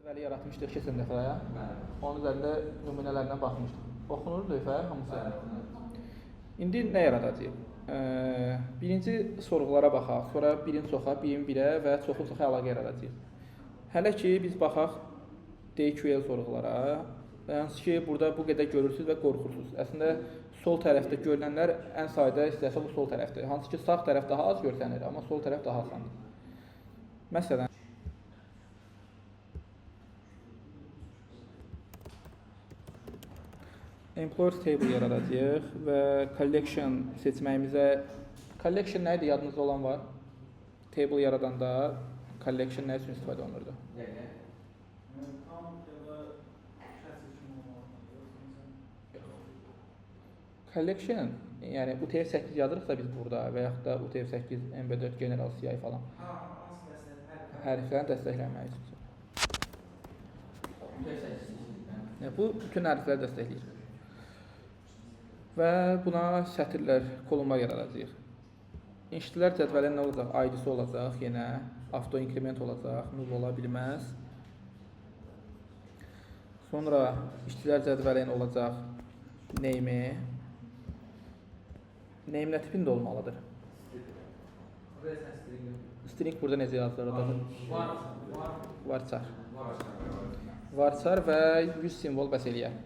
Bəli, yaratmışdıq keçən dəfə. Onun üzərində nümunələrinə baxmışdıq. Oxunur lövhə hamısı. İndi nə yaradacağıq? Birinci sorğulara baxaq, sonra birin çoxa, birin birə və çoxun çoxa əlaqə yaradacağıq. Hələ ki biz baxaq DQL sorğulara. Hansı ki burada bu qədər görürsüz və qorxursunuz. Əslində sol tərəfdə görünənlər ən sadə hissəsi bu sol tərəfdir. Hansı ki sağ tərəf daha az görsənir, amma sol tərəf daha asandır. Məsələn, Employers table yaradacağıq və collection seçməyimizə collection nə idi yadınızda olan var? Table yaradanda collection nə üçün istifadə olunurdu? Collection, yəni UTF-8 yazırıqsa biz burada və yaxud da UTF-8, MB4, General CI falan. Hərflərini dəstəkləmək üçün. Bu bütün hərfləri dəstəkləyir. Və buna sətirlər, kolonlar yaradacağıq. İnşitilər cədvəlin nə olacaq? ID-si olacaq, yenə auto inkrement olacaq, null ola bilməz. Sonra işçilər cədvəlin olacaq name-i. Name nə tipində olmalıdır? String burada necə yazılır? Varchar. Varchar və 100 simvol bəs eləyər.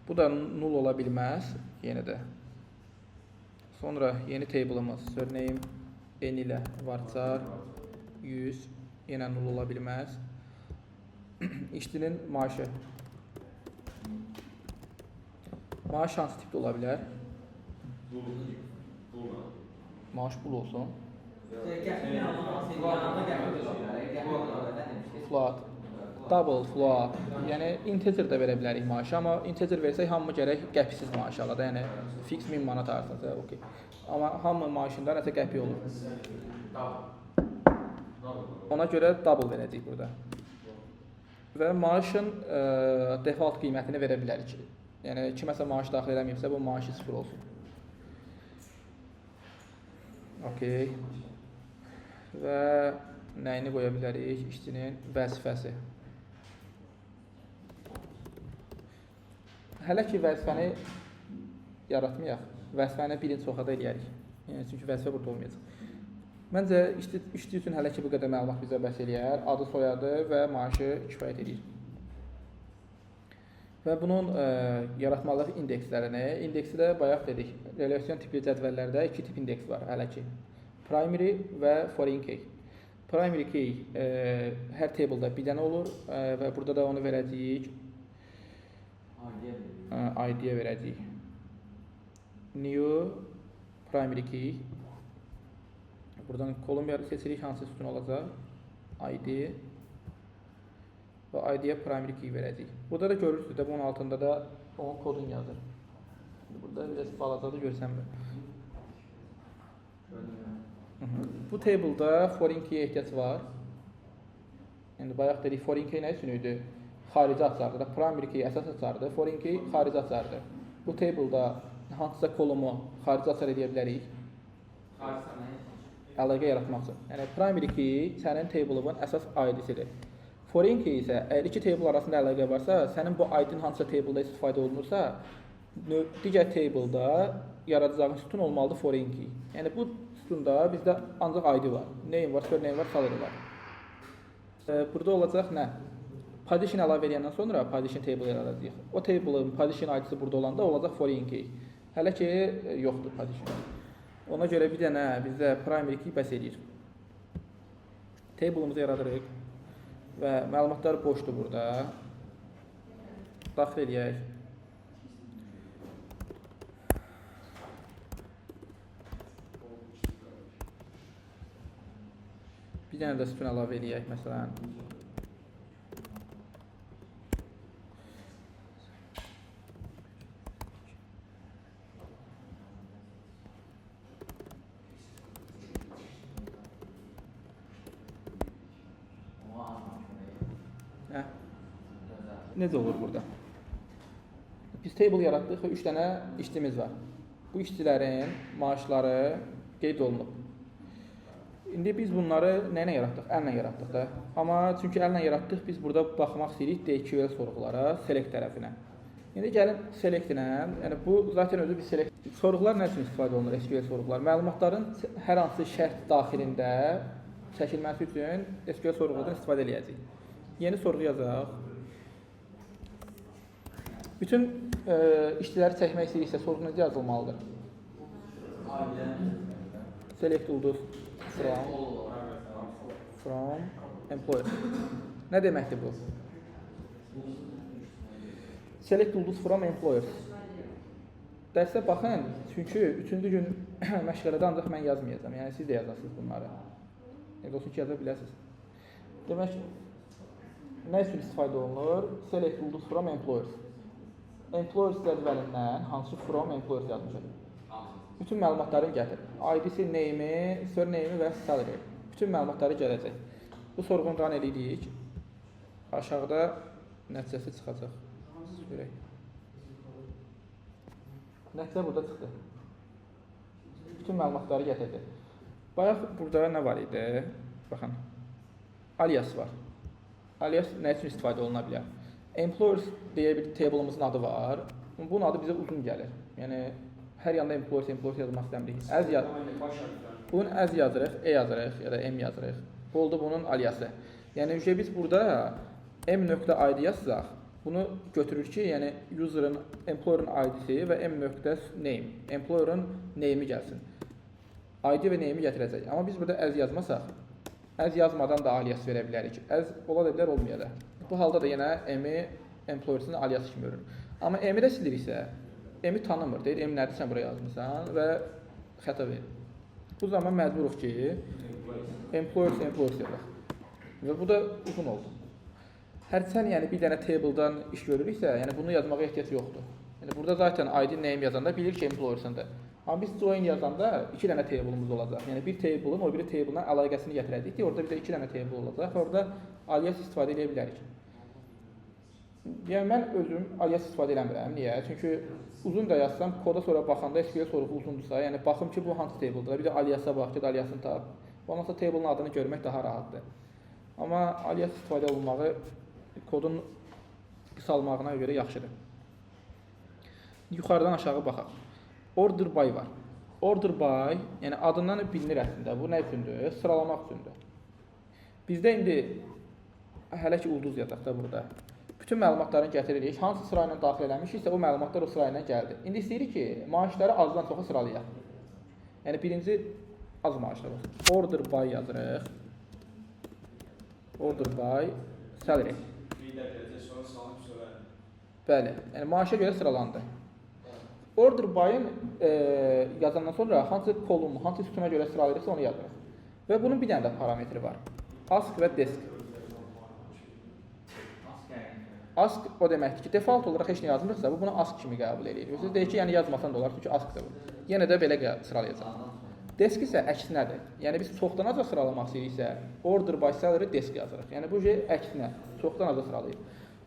Bu da null ola bilməz, yenə də. Sonra yeni table'ımız, surname n ilə varchar 100, yenə null ola bilməz. İşçinin maaşı. Maaş hansı tipdə ola bilər? Maaş bul olsun. Float. Double, float. Yəni integer də verə bilərik maaşı, amma integer versək hamı gərək qəpisiz maaş alır. Yəni fix 1000 manat artsa, okey. Amma hamı maaşında nəsə qəpi olur. Ona görə double verəcəyik burada. Və maaşın default qiymətini verə bilərik. Yəni kiməsə maaş daxil eləməyibsə, bu maaşı 0 olsun. Okey. Və nəyini qoya bilərik? İşçinin vəzifəsi. Hələ ki vəzifəni yaratmayaq. Vəzifəni birin çoxa da eləyərik. Yəni çünki vəzifə burada olmayacaq. Məncə işçi üçün hələ ki bu qədər məlumat bizə bəs eləyər. Adı, soyadı və maaşı kifayət edir. Və bunun yaratmalıq indekslərini, indeksi də bayaq dedik. Relasyon tipli cədvəllərdə iki tip indeks var hələ ki. Primary və foreign key. Primary key hər table'da bir dənə olur və burada da onu verəcəyik. ID-yə verəcəyik. New primary key. Buradan kolon seçirik, hansı sütun olacaq. ID və ID-yə primary key verəcəyik. Burada da görürsünüz də bunun altında da onun kodunu yazır. Burada biraz balacadır, görsənmir. Bu table'da foreign key ehtiyac var. Yəni bayaq dedik foreign key nə üçün idi? Xarici açardı da, primary key əsas açardı, foreign key xarici açardı. Bu table'da hansısa kolumu xarici açar edə bilərik. Əlaqə yaratmaq üçün. Yəni primary key sənin table'ın əsas ID-sidir. Foreign key isə əgər iki table arasında əlaqə varsa, sənin bu ID-nin hansısa table'da istifadə olunursa, digər table'da yaradacağın sütun olmalıdır foreign key. Yəni bu sütunda bizdə ancaq ID var. Name var, surname var, salary var. Burada olacaq nə? Partition əlavə edəndən sonra partition table yaradacağıq. O table'ın partition ID-si burada olanda olacaq foreign key. Hələ ki yoxdur partition. Ona görə bir dənə bizdə primary key bəs edir. Table'ımızı yaradırıq və məlumatlar boşdur burada. Daxil edək. Bir dənə də sütun əlavə edək məsələn. Necə olur burada? Biz table yaratdıq və 3 dənə işçimiz var. Bu işçilərin maaşları qeyd olunub. İndi biz bunları nə ilə yaratdıq? Əllə yaratdıq da. Amma çünki əllə yaratdıq, biz burada baxmaq istəyirik DQL sorğulara, select tərəfinə. İndi gəlin select-inə, yəni bu zaten özü bir select. Sorğular nə üçün istifadə olunur SQL sorğular? Məlumatların hər hansı şərt daxilində çəkilməsi üçün SQL sorğulardan istifadə edəcəyik. Yeni sorğu yazaq. Bütün işçiləri çəkmək istəyiriksə sorğu necə yazılmalıdır? Select ulduz from employer. Nə deməkdir bu? Select ulduz from employer. Dərsə baxın, çünki 3-cü gün məşğələdə ancaq mən yazmayacağam. Yəni siz də yazasınız bunları. Yəni olsun ki, yaza biləsiniz. Demək, nə üçün istifadə olunur? Select ulduz from employers. Employers cədvəlindən hansı from employers yazmışıq? Bütün məlumatları gətir. ID-si, name-i, surname-i və salary. Bütün məlumatları gələcək. Bu sorğunu run edirik. Aşağıda nəticəsi çıxacaq. Görək. Nəticə burada çıxdı. Bütün məlumatları gətirdi. Bayaq burada nə var idi? Baxın. Alias var. Alias nə üçün istifadə oluna bilər? Employers deyə bir table'ımızın adı var. Bunun adı bizə uzun gəlir. Yəni hər yanda employers yazmaq istəmirik. Bunun as yazırıq, E yazırıq ya da M yazırıq. Bu oldu bunun aliası. Yəni biz burada m.id yazsaq, bunu götürür ki, yəni user'ın, employer'ın ID-si və m.name, employer'ın name'i gəlsin. ID və name'i gətirəcək. Amma biz burada as yazmasaq, as yazmadan da alias verə bilərik. As ola da bilər, olmaya da. Bu halda da yenə m-i employers'ın aliası kimi görür. Amma m-i də siliriksə, m-i tanımır, deyir, m nədir sən buraya yazmışsan və xəta verir. Bu zaman məcburuq ki, employers yazaq. Və bu da uzun oldu. Hərçən yəni bir dənə table'dan iş görürüksə, yəni bunu yazmağa ehtiyac yoxdur. Yəni burada zaten ID name yazanda bilir ki, employers'ındır. Amma biz join yazanda 2 dənə table'ımız olacaq. Yəni bir table'ın o biri table'dan əlaqəsini gətirəcəyik ki, orada bizə 2 dənə table olacaq. Orada alias istifadə edə bilərik. Yəni mən özüm alias istifadə eləmirəm. Niyə? Çünki uzun da yazsam, koda sonra baxanda SQL sorğu uzundursa, yəni baxım ki, bu hansı table'dır. Bir də aliasa bax ki, aliasını tap. Ondan sonra table'ın adını görmək daha rahatdır. Amma alias istifadə olunmağı kodun qısalmağına görə yaxşıdır. Yuxarıdan aşağı baxaq. Order by var. Order by, yəni adından bilinir əslində. Bu nə üçündür? Sıralamaq üçündür. Bizdə indi hələ ki ulduz yazaq da burada. Bütün məlumatlarını gətiririk. Hansı sıra ilə daxil eləmişiksə, o məlumatlar o sıra ilə gəldi. İndi istəyirik ki, maaşları azdan çoxa sıralayaq. Yəni birinci az maaşlar olsun. Order by yazırıq. Order by salary. Bəli, yəni maaşa görə sıralandı. Order by-ın yazandan sonra hansı kolum, hansı sütuna görə sıralayırıqsa onu yazırıq. Və bunun bir dənə də parametri var. Ask və desk. Ask o deməkdir ki, default olaraq heç nə yazmırsa, bu bunu ask kimi qəbul edir. Siz deyir ki, yəni yazmasan da olar, çünki askdır bu. Yenə də belə sıralayacaq. Desk isə əksinədir. Yəni biz çoxdan aza sıralamaq istəyiriksə, order by salary desk yazırıq. Yəni bu şey əksinə, çoxdan aza sıralayır.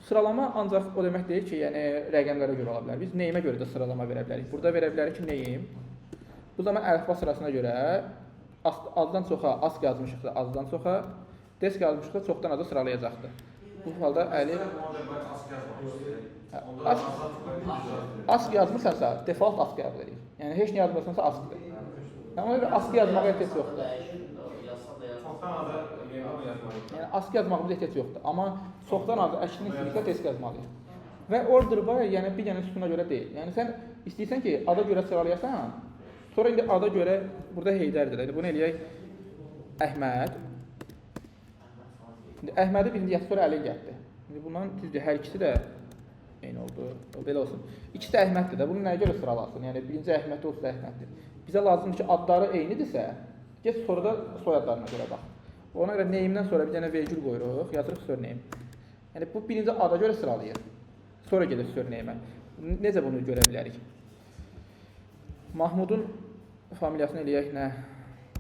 Sıralama ancaq o demək deyil ki, yəni rəqəmlərə görə ola bilər. Biz name-ə görə də sıralama verə bilərik. Burada verə bilərik ki, name. Bu zaman əlifba sırasına görə azdan çoxa ask yazmışıqsa azdan çoxa, desk yazmışıqsa çoxdan aza sıralayacaqdır. Bu halda əlif ask yazmırsansa default ask qəbul edir. Yəni heç nə yazmırsansa askdır. Amma ask yazmağa ehtiyac yoxdur. Yəni ask yazmağımıza ehtiyac yoxdur. Amma çoxdan az əksini istəyirsə desk yazmalıyıq. Və order by yəni bir dənə sütuna görə deyil. Yəni sən istəyirsən ki, ada görə sıralayasan, sonra indi ada görə burada Heydərdir. Yəni bunu eləyək Əhməd. İndi Əhmədi birinci yazdı, sonra Əli gəldi. İndi bundan düzdür, hər ikisi də eyni oldu. Belə olsun. İkisi də Əhməddir də. Bunu nəyə görə sıralasın? Yəni birinci Əhməddir, olsa Əhməddir. Bizə lazımdır ki, adları eynidirsə, get sonra da soyadlarına görə bax. Ona görə name-dən sonra bir dənə vergül qoyuruq, yazırıq surname. Yəni bu birinci ada görə sıralayır. Sonra gedir surname-ə. Necə bunu görə bilərik? Mahmudun familiyasını eləyək nə?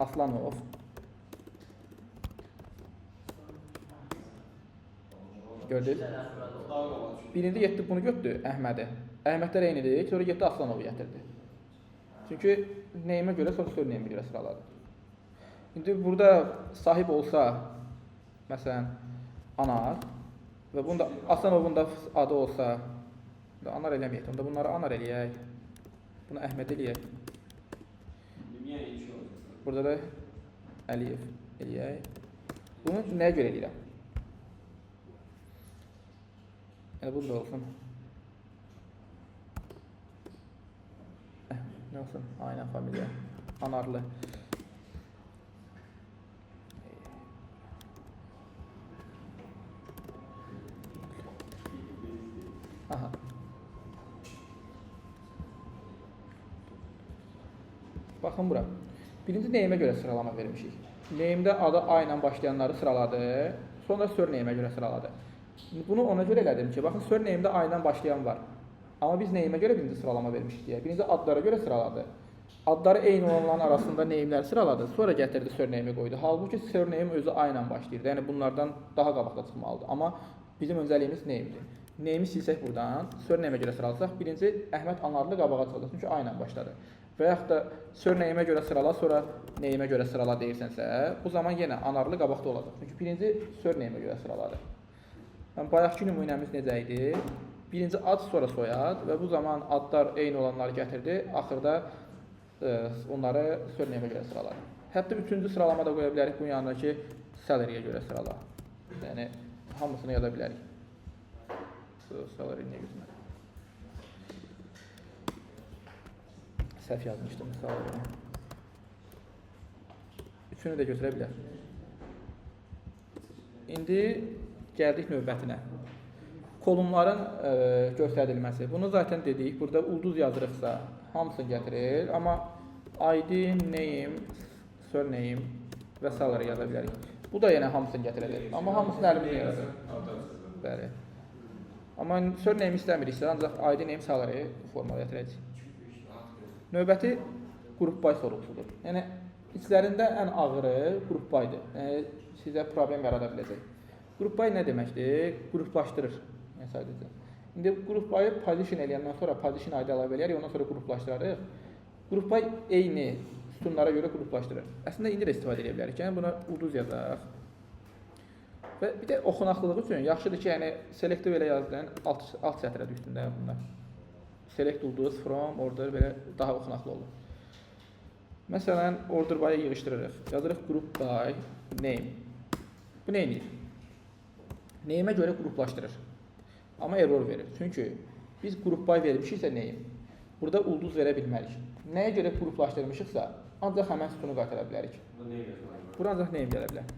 Aslanov. Gördünüz? Birinci getdi bunu götürdü Əhmədi. Əhmədlər eynidir, sonra getdi Aslanovu gətirdi. Çünki neyimə görə, sonra surname-ə görə sıraladı. İndi burada sahib olsa, məsələn, anar və bunda Asanovun da adı olsa, anar eləməyək, onda bunları anar eləyək. Bunu Əhməd eləyək. Burada da Əliyev eləyək. Bunu nəyə görə eləyirəm? Yəni, bu da olsun. Nə olsun? Aynən familiya. Anarlı. Aha. Baxın bura. Birinci neyimə görə sıralama vermişik. Neyimdə adı A ilə başlayanları sıraladı. Sonra surneyimə görə sıraladı. Bunu ona görə elədim ki, baxın surneyimdə A ilə başlayan var. Amma biz neyimə görə birinci sıralama vermişik deyə. Birinci adlara görə sıraladı. Adları eyni olanların arasında neyimləri sıraladı. Sonra gətirdi surneyimi qoydu. Halbuki surneyim özü A ilə başlayırdı. Yəni bunlardan daha qabaqda çıxmalıdır. Amma bizim öncəliyimiz neyimdir. Neyimi silsək buradan, surneyimə görə sıralasaq, birinci Əhməd Anarlı qabağa çıxacaq. Çünki A ilə başladı. Və yaxud da surneyimə görə sırala, sonra neyimə görə sırala deyirsənsə, bu zaman yenə Anarlı qabaqda olacaq. Çünki birinci surneyimə görə sıraladı. Yəni, bayaqki nümunəmiz necə idi? Birinci ad, sonra soyad və bu zaman adlar eyni olanları gətirdi. Axırda onları surneyimə görə sıraladı. Hətta üçüncü sıralama da qoya bilərik bunun yanına ki, salary'yə görə sırala. Yəni, hamısını yada bilərik. Salary niyə götürmək? Səhv yazmışdım. Salary. Üçünü də götürə bilər. İndi gəldik növbətinə. Kolumların göstərilməsi. Bunu zaten dedik. Burada ulduz yazırıqsa hamısını gətirir. Amma ID, name, surname və salary yaza bilərik. Bu da yenə hamısını gətirəcək. Amma hamısını əlimizə yazır. Bəli. Amma surname istəmiriksə, ancaq ID, name, salary formada gətirəcək. Növbəti qrup by sorğusudur. Yəni, içlərində ən ağırı qrup by'dir. Yəni, sizə problem yarada biləcək. Qrup by nə deməkdir? Qruplaşdırır. Yəni, sadəcə. İndi qrup by'ı position eləyəndən sonra position ID əlavə eləyərik, ondan sonra qruplaşdırarıq. Qrup by eyni sütunlara görə qruplaşdırır. Əslində, indi də istifadə edə bilərik. Yəni, buna ulduz yazaq. Və bir də oxunaqlılığı üçün yaxşıdır ki, yəni, selective elə yazdığın alt sətrə düşsün də bunlar. Select ulduz, from, order belə daha oxunaqlı olur. Məsələn, order by'ı yığışdırırıq. Yazırıq group by name. Bu nə edir? Name'ə görə qruplaşdırır. Amma error verir. Çünki biz group by vermişiksə name. Burada ulduz verə bilmərik. Nəyə görə qruplaşdırmışıqsa, ancaq həmən sütunu qaytara bilərik. Bura ancaq name gələ bilər.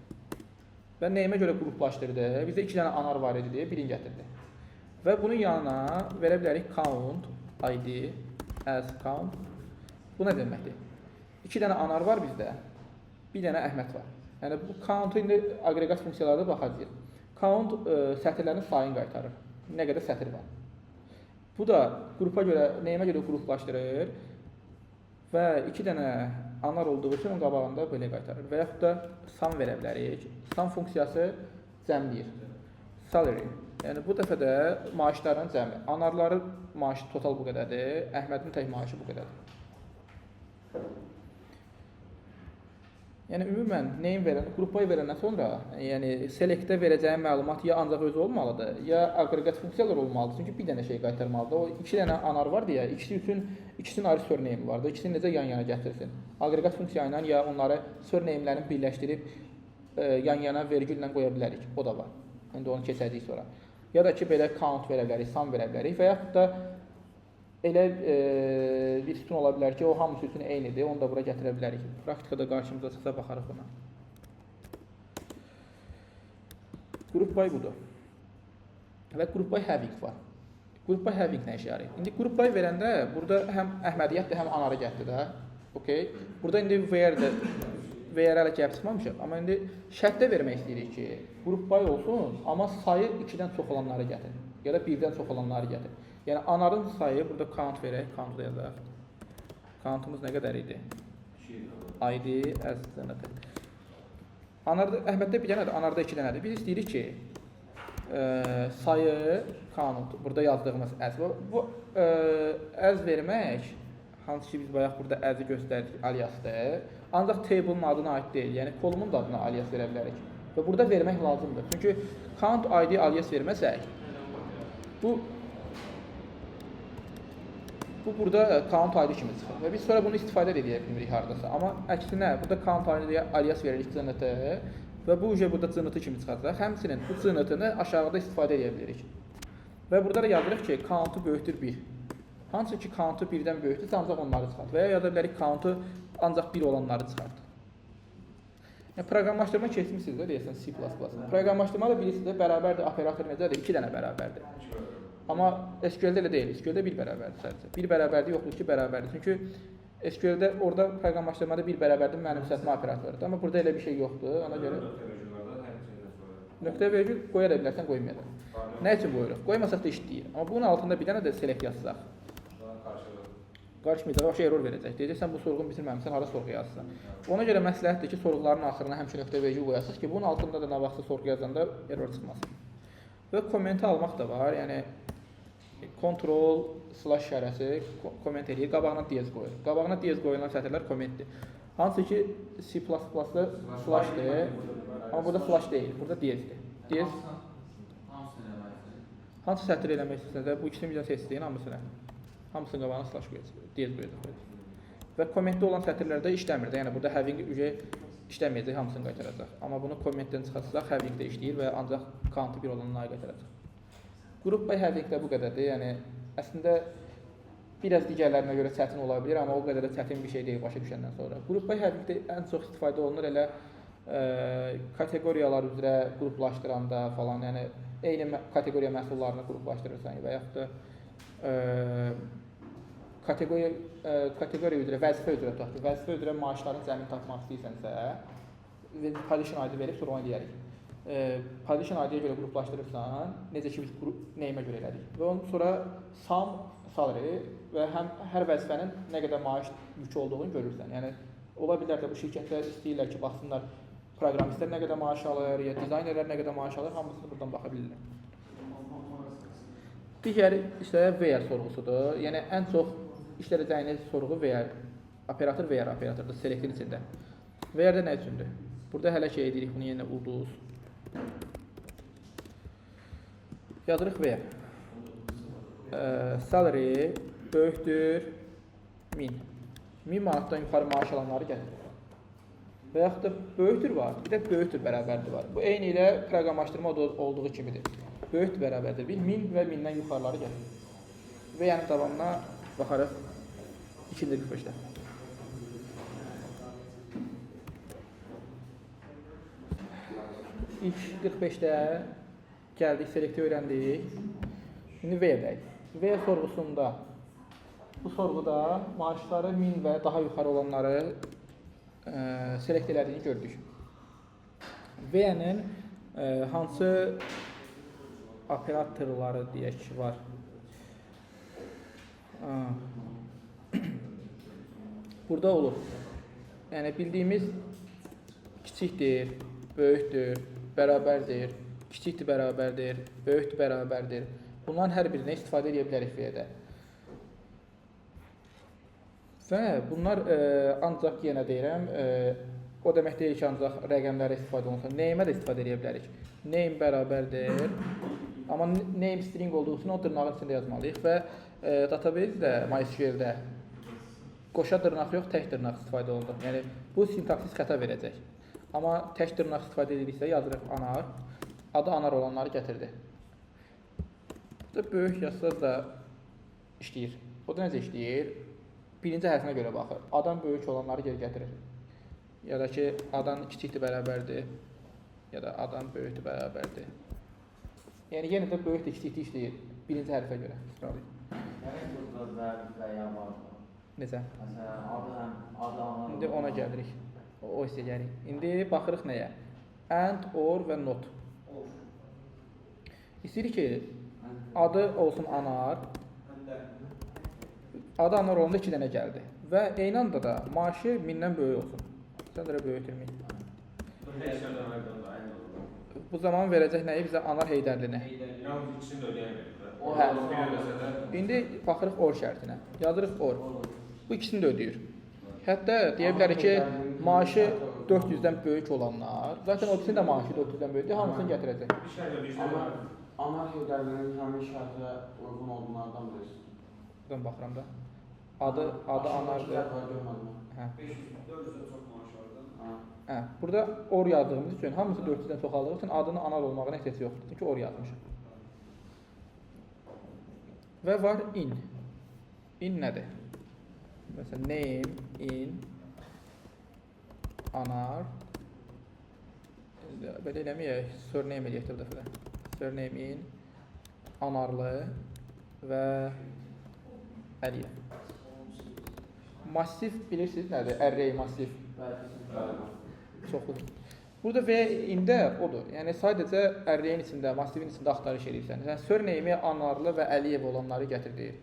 Və name'ə görə qruplaşdırdı. Bizdə 2 dənə anar var idi deyə birini gətirdi. Və bunun yanına verə bilərik count, ID, as count. Bu nə deməkdir? 2 dənə anar var bizdə, bir dənə Əhməd var. Yəni, bu count'u indi aqreqat funksiyalarda baxacaq. Count sətirlərin sayını qaytarır. Nə qədər sətir var. Bu da qrupa görə, name'ə görə qruplaşdırır və 2 dənə anar olduğu üçün onun qabağında belə qaytarır. Və yaxud da sum verə bilərik. Sum funksiyası cəmləyir. Salary. Yəni, bu dəfə də maaşların cəmi. Anarların maaşı total bu qədərdir, Əhmədin tək maaşı bu qədərdir. Yəni, ümumən, name verən, qrup by verəndən sonra, yəni, selectdə verəcəyim məlumat ya ancaq özü olmalıdır, ya aqreqat funksiyalar olmalıdır. Çünki bir dənə şey qaytarmalıdır. O 2 dənə anar var deyə, ikisinin ayrı surname vardır. İkisini necə yan-yana gətirsin? Aqreqat funksiya ilə ya onları surname'lərini birləşdirib yan-yana vergüllə qoya bilərik. O da var. İndi onu keçəcəyik sonra. Ya da ki, belə count verə bilərik, sum verə bilərik və yaxud da elə bir sütun ola bilər ki, o hamısı üçün eynidir, onu da bura gətirə bilərik. Praktikada qarşımıza çıxsa baxarıq buna. Group by budur. Və group by having var. Group by having nə işə yarayır? İndi group by verəndə burada həm əhmədiyyətdir, həm anarı gətdir də. Okay. Burada indi VR hələ gəlib çıxmamışıq, amma indi şərtdə vermək istəyirik ki, group by olsun, amma sayı 2-dən çox olanları gətir, ya da 1-dən çox olanları gətir. Yəni, anarın sayı, burada count verək, count da yazaq. Countımız nə qədər idi? ID, as dənədir. Əhməddə bir dənədir, anarda 2 dənədir. Biz istəyirik ki, sayı, count, burada yazdığımız as. Bu as vermək, hansı ki biz bayaq burada as-i göstərdik, aliasdır. ancaq table'ın adına aid deyil. Yəni kolumun da adına alias verə bilərik. Və burada vermək lazımdır. Çünki count ID alias verməsək, bu burada count ID kimi çıxır. Və biz sonra bunu istifadə edə bilmirik hardasa. Amma əksinə, burada count ID alias veririk cınıtı və bu burada cınıtı kimi çıxacaq. Həmçinin bu cınıtını aşağıda istifadə edə bilirik. Və burada da yazırıq ki, count'u böyükdür 1. Hansı ki, count'u 1-dən böyükdürsə, ancaq onları çıxart. Və ya yaza bilərik count'u ancaq 1 olanları çıxart. Yəni, proqramlaşdırma keçmişsiniz də deyəsən C++. Proqramlaşdırma da bilirsiniz, bərabərdir, operator necədir? 2 dənə bərabərdir. Amma SQL-də elə deyil. SQL-də 1 bərabərdir sadəcə. 1 bərabərdir, yoxdur ki, bərabərdir. Çünki SQL-də orada proqramlaşdırmada 1 bərabərdir mənimsətmə operatorudur. Amma burada elə bir şey yoxdur. Ona görə nöqtə vergül qoya da bilərsən, qoymayacaq. Nə üçün qoyuruq? Qoymasaq da işləyir. Amma bunun altında bir dənə də select yazsaq. Qarışmayacaq, başa error verəcək. Deyəcəksən, bu sorğunu bitirməmişsən, hara sorğu yazsan. Ona görə məsləhətdir ki, sorğuların axırına həmişə nöqtə vergül qoyasınız ki, bunun altında da nə vaxtsa sorğu yazanda error çıxmasın. Və kommenti almaq da var. Yəni Ctrl slash işarəsi komment eləyir, qabağına diez qoyur. Qabağına diez qoyulan sətirlər kommentdir. Hansı ki C++-da slashdır, amma burada slash deyil, burada diezdir. Diez hansı sətir eləmək istəsəniz də bu ikisini birdən seçdiyin hamısını qabağına slash qoyacaq, diez qoyacaq. Və kommentdə olan sətirlərdə işləmir də, yəni burada having işləməyəcək, hamısını qaytaracaq. Amma bunu kommentdən çıxarsaq, having də işləyir və ancaq count-u 1 olanına qaytaracaq. Qrup by having də bu qədərdir. Yəni əslində biraz digərlərinə görə çətin ola bilər, amma o qədər də çətin bir şey deyil başa düşəndən sonra. Qrup by having-də ən çox istifadə olunur elə kateqoriyalar üzrə qruplaşdıranda falan, yəni eyni kateqoriya məhsullarını qruplaşdırırsan və yaxud da kateqoriya üzrə, vəzifə üzrə tutaq. Vəzifə üzrə maaşların cəmini tapmaq istəyirsənsə, position ID verib sonra onu eləyərik. Position ID-yə görə qruplaşdırırsan, necə ki biz name-ə görə elədik. Və ondan sonra sum salary və hər vəzifənin nə qədər maaş yükü olduğunu görürsən. Yəni ola bilər də bu şirkətlər istəyirlər ki, baxsınlar proqramistlər nə qədər maaş alır, ya dizaynerlər nə qədər maaş alır, hamısını buradan baxa bilirlər. Digər isə where sorğusudur. Yəni ən çox işlədəcəyiniz sorğu where, operator where operatordur, select-in içində. Where də nə üçündür? Burada hələ şey edirik, bunu yenə ulduz. Yazırıq where. Salary böyükdür 1000. 1000 manatdan yuxarı maaş alanları gətirir. Və yaxud da böyükdür var, bir də böyükdür bərabərdir var. Bu eyni ilə proqramlaşdırma olduğu kimidir. Böyükdür bərabərdir 1000 və 1000-dən yuxarıları gətirir. Və yəni davamına baxarıq 245-də. İlk 45-də gəldik, selekti öyrəndik. Şimdi where-dəyik. Where sorğusunda, bu sorğuda maaşları 1000 və daha yuxarı olanları select elədiyini gördük. Where-nin hansı operatorları deyək ki var. Burada olur. Yəni bildiyimiz kiçikdir, böyükdür, bərabərdir, kiçikdir, bərabərdir, böyükdür, bərabərdir. Bunların hər birinə istifadə edə bilərik where-də. Və bunlar ancaq yenə deyirəm, o demək deyil ki, ancaq rəqəmlərə istifadə olunsa, name-ə də istifadə edə bilərik. Name bərabərdir, amma name string olduğu üçün o dırnağın içində yazmalıyıq və database-də, MySQL-də qoşa dırnaq yox, tək dırnaq istifadə olunur. Yəni, bu sintaksis xəta verəcək. Amma tək dırnaq istifadə ediriksə, yazırıq anar, adı anar olanları gətirdi. Burada böyük yazsaz da işləyir. O da necə işləyir? Birinci hərfinə görə baxır. Adan böyük olanları geri gətirir. Ya da ki, adan kiçikdir, bərabərdir. Ya da adan böyükdür, bərabərdir. Yəni, yenə də böyükdür, kiçikdir işləyir. Birinci hərfə görə. Necə? İndi ona gəlirik. O hissə gəlirik. İndi baxırıq nəyə? And, or və not. İstəyirik ki, adı olsun anar. Adı anar olanda 2 dənə gəldi. Və eyni anda da maaşı 1000-dən böyük olsun. Sən də böyükdür 1000. Bu zaman verəcək nəyi bizə? Anar Heydərlinə. İndi baxırıq or şərtinə. Yazırıq or. Bu ikisini də ödəyir. Hətta deyə bilərik ki, maaşı 400-dən böyük olanlar, zaten ofisin də maaşı 400-dən böyükdür, hamısını gətirəcək. Anar heydərlərinin həmin şərtə uyğun olduğunlardan bilirsiniz. Buradan baxıram da. Adı Anardır. Hə. 400-dən çox maaş vardı. Hə, burada or yazdığımız üçün, hamısı 400-dən çox aldığı üçün adını anar olmağına ehtiyac yoxdur. Çünki or yazmışıq. Və var in. In nədir? Məsələn, name, in, anar. Belə eləməyək, surname eləyək bir dəfə də. Surname in, anarlı və Əliyev. Massif bilirsiniz nədir? Array massif. Çoxdur. Burada və ində odur. Yəni sadəcə array-in içində, massivin içində axtarış edirsən. Yəni surname anarlı və Əliyev olanları gətirir.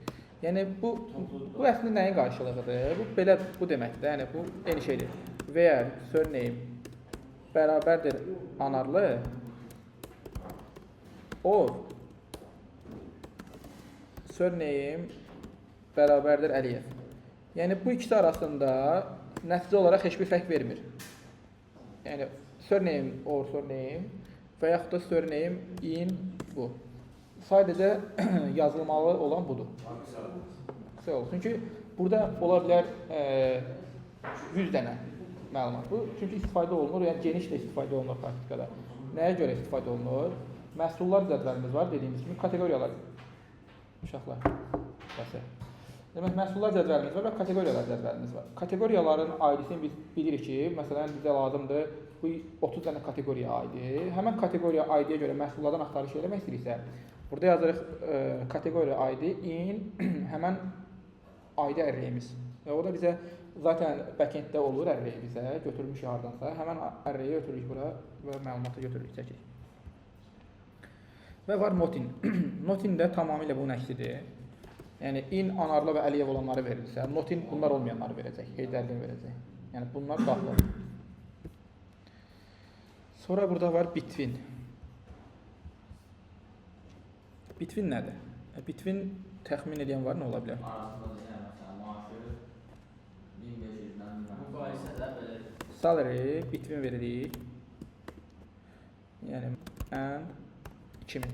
Yəni bu əslində nəyin qarşılığıdır? Bu belə bu deməkdir. Yəni bu eyni şeydir. Where surname bərabərdir anarlı or surname bərabərdir Əliyev. Yəni bu ikisi arasında nəticə olaraq heç bir fərq vermir. Yəni surname or surname və yaxud da surname in bu. Sadəcə yazılmalı olan budur. Çünki burada ola bilər 100 dənə məlumat bu. Çünki istifadə olunur, yəni geniş də istifadə olunur praktikada. Nəyə görə istifadə olunur? Məhsullar cədvəlimiz var, dediyimiz kimi kateqoriyalar. Uşaqlar. Bəsə. Demək, məhsullar cədvəlimiz var və kateqoriyalar cədvəlimiz var. Kateqoriyaların aidisini biz bilirik ki, məsələn, bizə lazımdır, bu 30 dənə kateqoriya aidi. Həmən kateqoriya aidiyə görə məhsullardan axtarış eləmək istəyiriksə, burada yazırıq kateqoriya aidi in həmən aidi arrayimiz. Və o da bizə zaten backenddə olur array bizə, götürmüş hardansa, həmən arrayi götürürük bura və məlumatı götürürük, çəkirik. Və var notin. Notin də tamamilə bunun əksidir. Yəni in, anarlı və Əliyev olanları verilirsə, notin bunlar olmayanları verəcək, heydərliyi verəcək. Yəni bunlar daxil. Sonra burada var between. Between nədir? Between təxmin edən var, nə ola bilər? Salary between veririk. Yəni and 2000.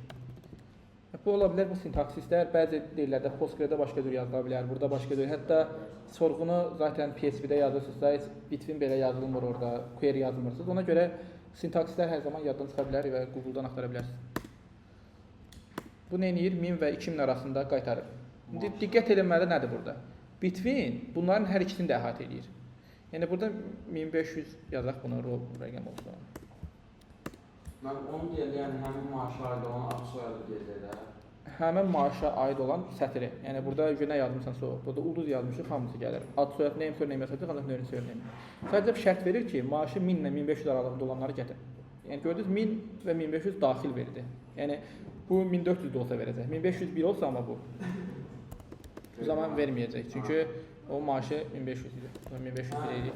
Bu ola bilər bu sintaksislər, bəzi dillərdə Postgre-də başqa cür yazıla bilər, burada başqa cür. Hətta sorğunu zaten PHP-də yazırsınızsa, heç between belə yazılmır orada, query yazmırsınız. Ona görə sintaksislər hər zaman yaddan çıxa bilər və Google-dan axtara bilərsiniz. Bu nə edir? 1000 və 2000 arasında qaytarır. İndi diqqət edilməli nədir burada? Between bunların hər ikisini də əhatə edir. Yəni burada 1500 yazaq bunu rəqəm olsun. Onu deyəndə, yəni həmin maaşa aid olan ad soyadı deyəcək də. Həmin maaşa aid olan sətri. Yəni burada nə yazmısan o. Burada ulduz yazmışıq, hamısı gəlir. Ad soyad, name, surname yazacaq, ancaq name, surname. Sadəcə şərt verir ki, maaşı 1000 ilə 1500 aralığında olanları gətir. Yəni gördünüz 1000 və 1500 daxil verdi. Yəni bu 1400 də olsa verəcək. 1501 olsa amma bu. Bu zaman verməyəcək. Çünki o maaşı 1500 idi. 1500 idi.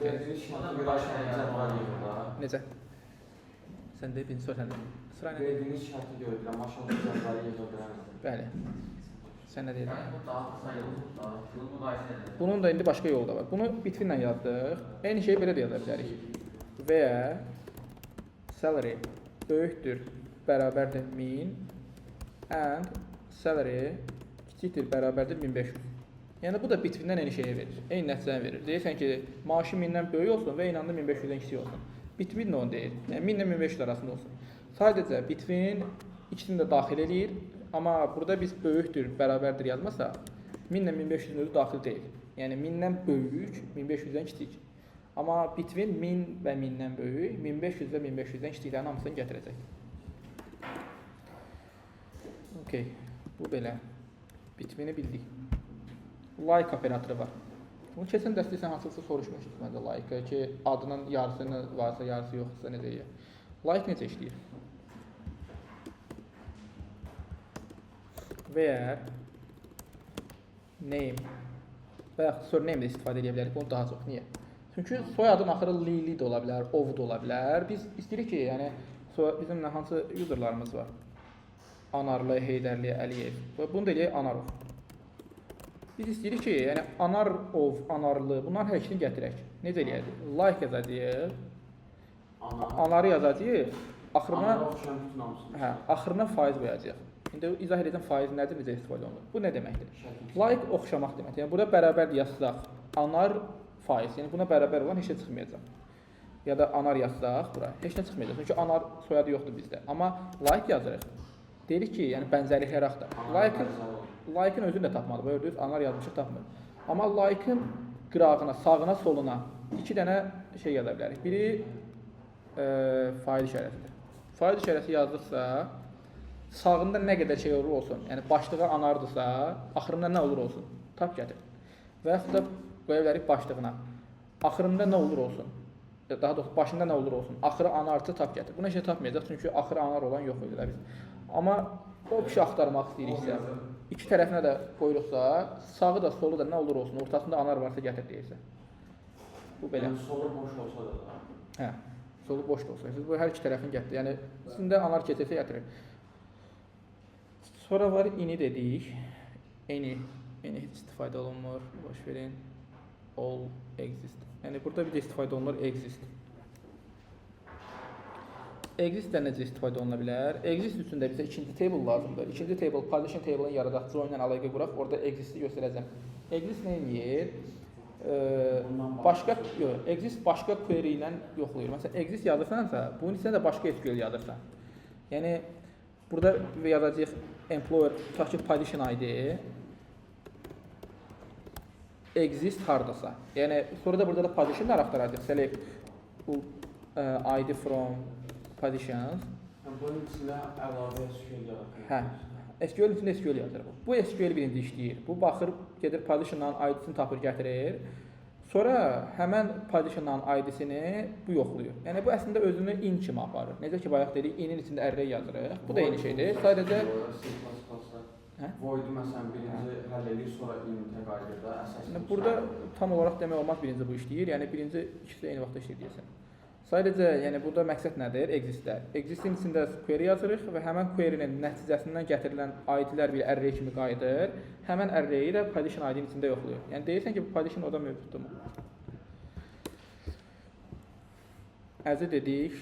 Necə? Sən də birinci sən də. Sıra nə? Verdiyiniz şərti görürlər, maşallah cəzayı yığa bilərəm. Bəli. Sən nə deyirsən? Bunun da indi başqa yolu da var. Bunu between-lə yazdıq. Eyni şeyi belə də yaza bilərik. Where salary böyükdür, bərabərdir 1000 and salary kiçikdir, bərabərdir 1500. Yəni bu da between-dən eyni şeyi verir. Eyni nəticəni verir. Deyirsən ki, maaşı 1000-dən böyük olsun və eyni anda 1500-dən kiçik olsun. Between onu deyir. Yəni 1000 ilə 1500 arasında olsun. Sadəcə between ikisini də daxil edir. Amma burada biz böyükdür, bərabərdir yazmasa 1000 ilə 1500-ün özü daxil deyil. Yəni 1000-dən böyük, 1500-dən kiçik. Amma between 1000 və 1000-dən böyük, 1500 və 1500-dən kiçiklərin hamısını gətirəcək. Okay, bu belə. Between-i bildik. Like operatoru var. Bunu keçən dəstə sən hansısa soruşmuşduk məndə like ki, adının yarısını varsa, yarısı yoxsa necə deyək. Like necə işləyir? Where name və yaxud surname də istifadə edə bilərik, bunu daha çox. Niyə? Çünki soyadın axırı li də ola bilər, ov da ola bilər. Biz istəyirik ki, yəni bizim hansı userlarımız var? Anarlı, Heydərli, Əliyev. Bunu da eləyək Anarov. Biz istəyirik ki, yəni anar of, anarlı, bunların hər ikisini gətirək. Necə eləyək? Like yazacağıq, anarı yazacağıq, axırına Anara oxşayan bütün hamısını. hə, axırına faiz qoyacağıq. İndi izah edəcəm faiz nədir, necə istifadə olunur. Bu nə deməkdir? Şəkil. Like oxşamaq deməkdir. Yəni burada bərabər yazsaq, anar faiz, yəni buna bərabər olan heç nə çıxmayacaq. Ya da anar yazsaq bura heç nə çıxmayacaq. Çünki anar soyadı yoxdur bizdə. Amma like yazırıq. Deyirik ki, yəni bənzərlikləri axtar. Like-ın özünü də tapmadı. Gördünüz, anar yazmışıq tapmır. Amma like-ın qırağına, sağına, soluna 2 dənə şey yaza bilərik. Biri faiz işarəsidir. Faiz işarəsi yazdıqsa, sağında nə qədər şey olur olsun, yəni başlığı anardırsa, axırında nə olur olsun, tap gətir. Və yaxud da qoya bilərik başlığına. Axırında nə olur olsun, daha doğrusu başında nə olur olsun, axırı anartı tap gətir. Buna şey tapmayacaq, çünki axırı anar olan yox idi də biz. Amma o şey axtarmaq istəyiriksə, iki tərəfinə də qoyuruqsa, sağı da solu da nə olur olsun, ortasında anar varsa gətir deyirsə. Bu belə. Yəni solu boş olsa da. Hə, solu boş da olsa. Siz bu hər iki tərəfini gətir. Yəni içində anar keçirsə gətirir. Sonra var ini dedik. Ini heç istifadə olunmur. Boş verin. All exist. Yəni burada bir də istifadə olunur exist. Exist-dən necə istifadə oluna bilər? Exist üçün də bizə ikinci table lazımdır. İkinci table, position table-ını yaradaq, join ilə əlaqə quraq, orada exist-i göstərəcəm. Exist nə edir? Exist başqa query ilə yoxlayır. Məsələn, exist yazırsansa, bunun içində də başqa SQL yazırsan. Yəni, burada yazacağıq employer, tutaq ki, position ID, exist hardasa. Yəni, sonra da burada da positionlar axtaracaq. Select ID from positions. Bunun içində əlavə SQL yaratır. Hə. SQL üçün SQL yazır bu. Bu SQL birinci işləyir. Bu baxır, gedir position'dan ID-sini tapır, gətirir. Sonra həmən position'dan ID-sini bu yoxlayır. Yəni bu əslində özünü in kimi aparır. Necə ki bayaq dedik, in-in içində array yazırıq. Bu da eyni şeydir. Sadəcə void məsələn birinci həll edir, sonra in-ə qayıdır da əsas. Burada tam olaraq demək olmaz birinci bu işləyir. Yəni birinci ikisi eyni vaxtda işləyir deyəsən. Sadəcə, yəni burada məqsəd nədir? Exist-də. Exist-in içində query yazırıq və həmən query-nin nəticəsindən gətirilən ID-lər bir array kimi qayıdır. Həmən array-i də position ID-nin içində yoxlayır. Yəni deyirsən ki, bu position orada mövcuddur. Əzi dedik.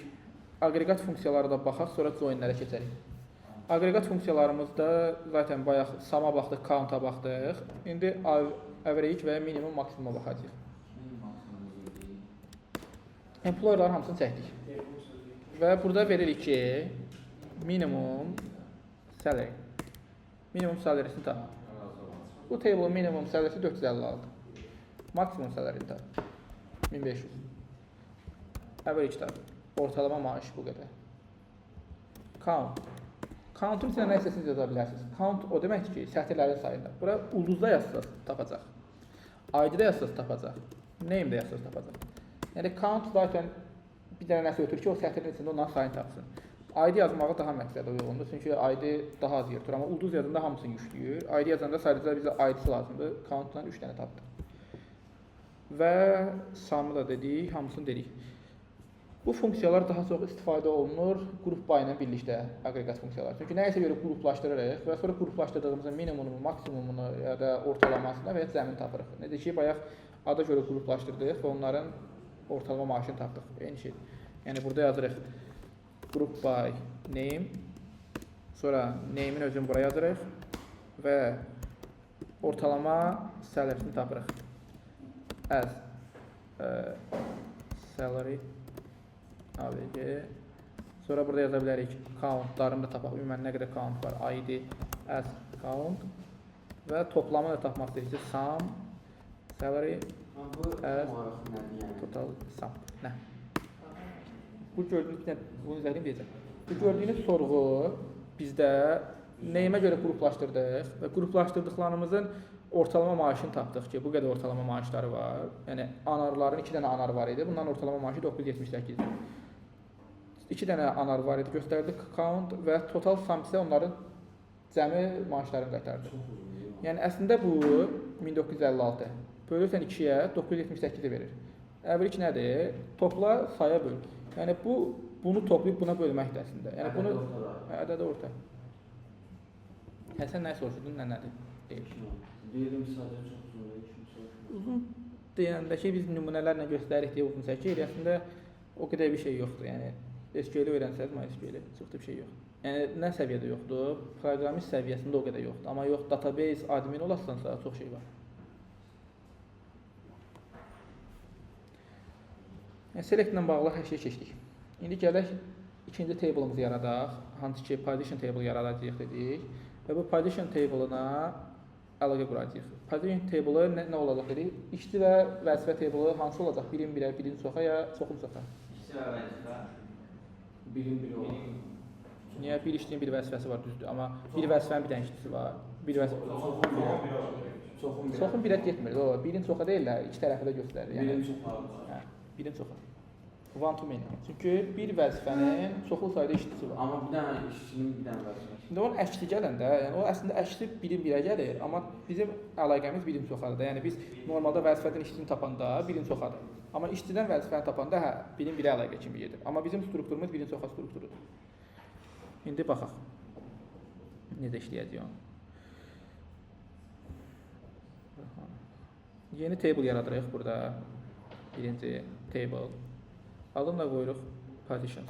Aqreqat funksiyaları da baxaq, sonra join-lərə keçərik. Aqreqat funksiyalarımızda zaten bayaq suma baxdıq, count-a baxdıq. İndi average və minimum, maksimuma baxacağıq. Employer'ların hamısını çəkdik. Və burada veririk ki, minimum salary. Minimum salary'sini tap. Bu table minimum salary'si 456. Maksimum salary'ni tap. 1500. Average tap. Ortalama maaş bu qədər. Count. Count'un içində nə istəsiniz yaza bilərsiniz. Count o deməkdir ki, sətirlərin sayında. Bura ulduzda yazsaz tapacaq. ID-də yazsaz tapacaq. Name-də yazsaz tapacaq. Yəni count zaten bir dənə nəsə ötür ki, o sətirin içində onların sayını tapsın. ID yazmağı daha məqsədə uyğundur. Çünki ID daha az yer tutur. Amma ulduz yazanda hamısını yükləyir. ID yazanda sadəcə bizə ID-si lazımdır. Count-dan 3 dənə tapdıq. Və sum-ı da dedik, hamısını dedik. Bu funksiyalar daha çox istifadə olunur qrup by ilə birlikdə aqreqat funksiyalar. Çünki nəyisə görə qruplaşdırırıq və sonra qruplaşdırdığımızın minimumunu, maksimumunu ya da ortalamasını və ya cəmini tapırıq. Necə ki, bayaq ada görə qruplaşdırdıq və onların ortalama maaşını tapdıq. Eyni şey. Yəni burada yazırıq group by name. Sonra name'in özünü buraya yazırıq və ortalama salary'sini tapırıq. As salary AVG. Sonra burada yaza bilərik countlarını da tapaq. Ümumən nə qədər count var? ID as count və toplamını da tapmaq istəyirsə sum salary total sum. Nə? Bu gördüyünüz bunu izləyim deyəcəm. Bu gördüyünüz sorğu bizdə neyimə görə qruplaşdırdıq və qruplaşdırdıqlarımızın ortalama maaşını tapdıq ki, bu qədər ortalama maaşları var. Yəni anarların 2 dənə anar var idi. Bunların ortalama maaşı 978 idi. 2 dənə anar var idi, göstərdik count və total sum isə onların cəmi maaşlarını qaytardı. Yəni əslində bu 1956. Bölürsən 2-yə 978-i verir. Average nədir? Topla saya böl. Yəni bunu toplayıb buna bölməkdir əslində. Yəni bunu ədədə orta. Sən nə soruşdun, nədir? deyil. Diyelim sadece çok uzun değil, çünkü soruşturma. Uzun deyəndə ki, biz nümunələrlə göstəririk deyə uzun çəkir. Əslində o qədər bir şey yoxdur. Yəni SQL-i öyrənsəz, MySQL-i çox da bir şey yoxdur. Yəni nə səviyyədə yoxdur? Proqramist səviyyəsində o qədər yoxdur. Amma yox, database admin olasınsa çox şey var. Yəni select ilə bağlı hər şeyi keçdik. İndi gələk ikinci table'ımızı yaradaq. Hansı ki partition table yaradacağıq dedik və bu partition table'ına əlaqə quracağıq. Partition table nə olacaq dedik? İşçi və vəzifə table hansı olacaq? Birin birə, birin çoxa ya çoxun çoxa? İşçi və vəzifə. Birin biri olur. Niyə bir işçinin bir vəzifəsi var düzdür, amma bir vəzifənin bir dənə işçisi var. Bir vəzifə Çoxun biri. çoxun birə getmir. O birin çoxa deyil də, iki tərəfi də göstərir. Yəni Birin çoxu. hə, birin çoxa. One to many. Çünki bir vəzifənin çoxlu sayda işçisi var. Amma bir dənə işçinin bir dənə vəzifəsi. İndi onun əksi gələndə, yəni o əslində əksi birin birə gəlir, amma bizim əlaqəmiz birin çoxadır. Yəni biz normalda vəzifədən işçini tapanda birin çoxadır. Amma işçidən vəzifəni tapanda hə, birin birə əlaqə kimi gedir. Amma bizim strukturumuz birin çoxa strukturudur. İndi baxaq. Necə işləyəcək onu? Yeni table yaradırıq burada. Birinci table. Adını da qoyuruq partitions.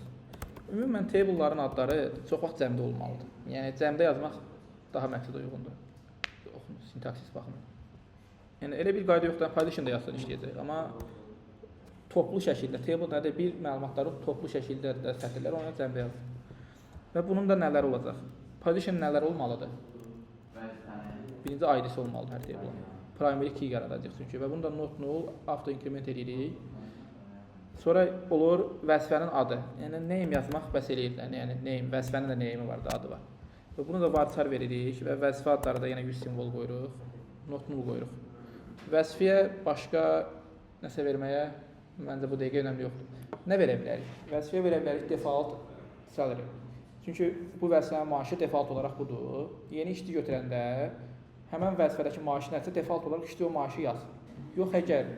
Ümumən table'ların adları çox vaxt cəmdə olmalıdır. Yəni cəmdə yazmaq daha məqsədə uyğundur. Sintaksis baxımından. Yəni elə bir qayda yoxdur, partition da yazsan işləyəcək, amma toplu şəkildə table nədir? Bir məlumatları toplu şəkildə də sətirlər ona cəmdə yazılır. Və bunun da nələr olacaq? Partition nələr olmalıdır? Birinci ID-si olmalıdır hər table-in. Primary key yaradacaq çünki və bunu da not null auto increment edirik. Sonra olur vəzifənin adı. Yəni name yazmaq bəs eləyirlər. Yəni name, vəzifənin də name'i var da, adı var. Və bunu da varchar veririk və vəzifə adları da yenə 100 simvol qoyuruq. Not null qoyuruq. Vəzifəyə başqa nəsə verməyə məncə bu dəqiqə önəmli yoxdur. Nə verə bilərik? Vəzifəyə verə bilərik default salary. Çünki bu vəzifənin maaşı default olaraq budur. Yeni işçi götürəndə həmən vəzifədəki maaşı nəsə default olaraq işçi o maaşı yaz. Yox, əgər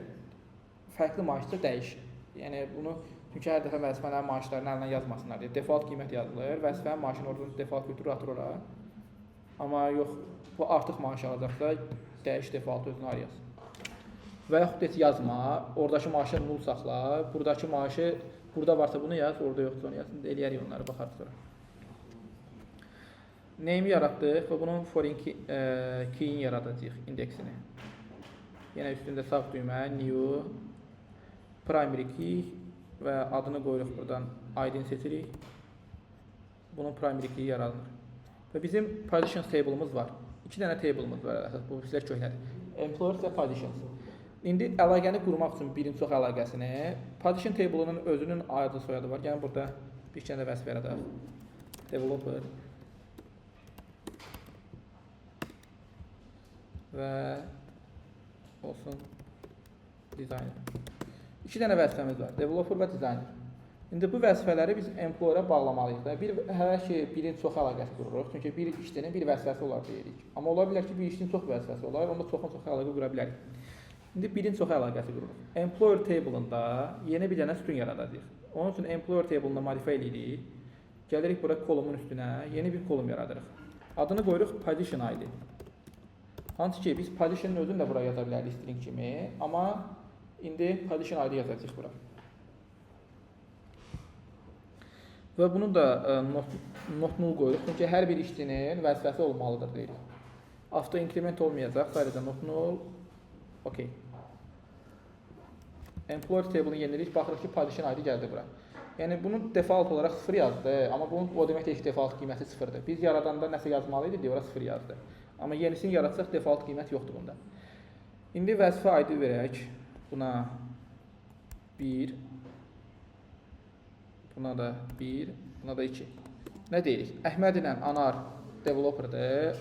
fərqli maaşsa dəyişir. Yəni bunu çünki hər dəfə vəzifələrin maaşlarını əlindən yazmasınlar deyə default qiymət yazılır. Vəzifənin maaşını oradan default götürür atır ora. Amma yox, bu artıq maaş alacaqsa dəyiş default özünü arayasın. Və yaxud heç yazma, oradakı maaşı null saxla, buradakı maaşı burada varsa bunu yaz, orada yoxsa onu yazın. Eləyərik onları, baxarıq sonra. Name-i yaratdıq və bunun foreign key-in yaradacağıq, indeksini. Yenə üstündə sağ düymə, new, primary key və adını qoyuruq buradan, ID-ni seçirik. Bunun primary key yaradılır. Və bizim partitions table-ımız var. İki dənə table-ımız var, əsas bu sizlər köhnədir. Employers və partitions. İndi əlaqəni qurmaq üçün birin çox əlaqəsini, partition table-ının özünün adı soyadı var. Yəni burada bir kənə vəzifə yaradaq. Developer və olsun designer. İki dənə vəzifəmiz var, developer və designer. İndi bu vəzifələri biz employer-a bağlamalıyıq da. Hər ki, birin çox əlaqəsi qururuq. Çünki bir işçinin bir vəzifəsi olar deyirik. Amma ola bilər ki, bir işçinin çox vəzifəsi olar, onda çox əlaqə qura bilərik. İndi birin çox əlaqəsi qururuq. Employer table-ında yeni bir dənə sütun yaradacağıq. Onun üçün employer table-ını modify edirik. Gəlirik bura kolumun üstünə, yeni bir kolum yaradırıq. Adını qoyuruq position ID. Hansı ki, biz position'ın özünü də bura yaza bilərik string kimi, amma indi position ID yazacağıq bura. Və bunu da not null qoyuruq, çünki hər bir işçinin vəzifəsi olmalıdır deyirik. Auto increment olmayacaq, sadəcə not null, okey. Employer table-ını yeniləyirik, baxırıq ki, position ID gəldi bura. Yəni bunu default olaraq 0 yazdı, amma bunun o demək deyil ki, default qiyməti 0-dır. Biz yaradanda nəsə yazmalıydı deyə ora 0 yazdı. Amma yenisini yaratsaq default qiymət yoxdur bunda. İndi vəzifə ID verək. Buna 1, buna da 1, buna da 2. Nə deyirik? Əhməd ilə Anar developerdir.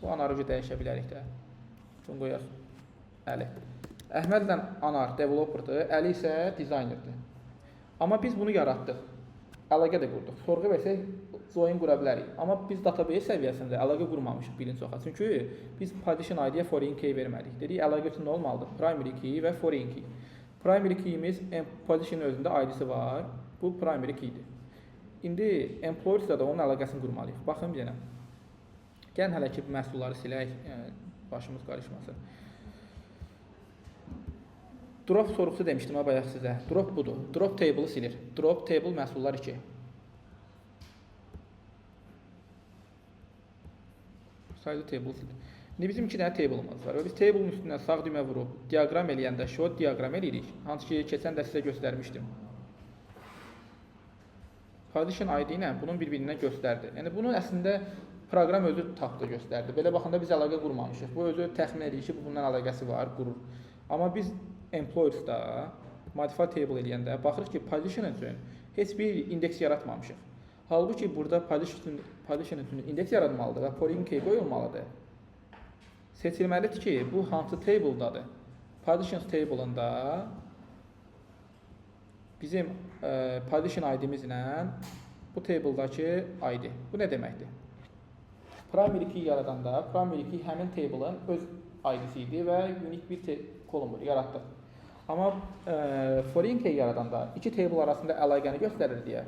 Bu Anarı dəyişə bilərik də. Bunu qoyaq. Əli. Əhməd ilə Anar developerdir, Əli isə designerdir. Amma biz bunu yaratdıq. Əlaqə də qurduq. Sorğu versək join qura bilərik. Amma biz database səviyyəsində əlaqə qurmamışıq birin çoxa. Çünki biz partition ID-yə foreign key vermədik. Dedik əlaqə üçün nə olmalıdır? Primary key və foreign key. Primary keyimiz position özündə ID-si var. Bu primary keydir. İndi employer-da onun əlaqəsini qurmalıyıq. Baxın bir dənə. Gəlin hələ ki məhsulları silək, başımız qarışmasın. Drop sorğusu demişdim ha bayaq sizə. Drop budur. Drop table silir. Drop table məhsullar 2. Sayılı table silir. İndi bizim 2 dənə table'ımız var. Və biz table'ın üstündən sağ düymə vurub diaqram eləyəndə show diaqram eləyirik. Hansı ki keçən də sizə göstərmişdim. Partition ID ilə bunun bir-birindən göstərdi. Yəni bunu əslində proqram özü tapdı, göstərdi. Belə baxanda biz əlaqə qurmamışıq. Bu özü təxmin edir ki, bundan əlaqəsi var, qurur. Amma biz employers'da modify table eləyəndə baxırıq ki, partition üçün heç bir indeks yaratmamışıq. Halbuki burada partition üçün indeks yaratmalıdır və foreign key qoyulmalıdır. Seçilməlidir ki, bu hansı table'dadır. Partitions table'ında bizim partition ID-miz ilə bu table'dakı ID. Bu nə deməkdir? Primary key yaradanda primary key həmin table'ın öz ID-si idi və unik bir kolumur yaratdıq. Amma foreign key yaradanda iki table arasında əlaqəni göstərir deyə.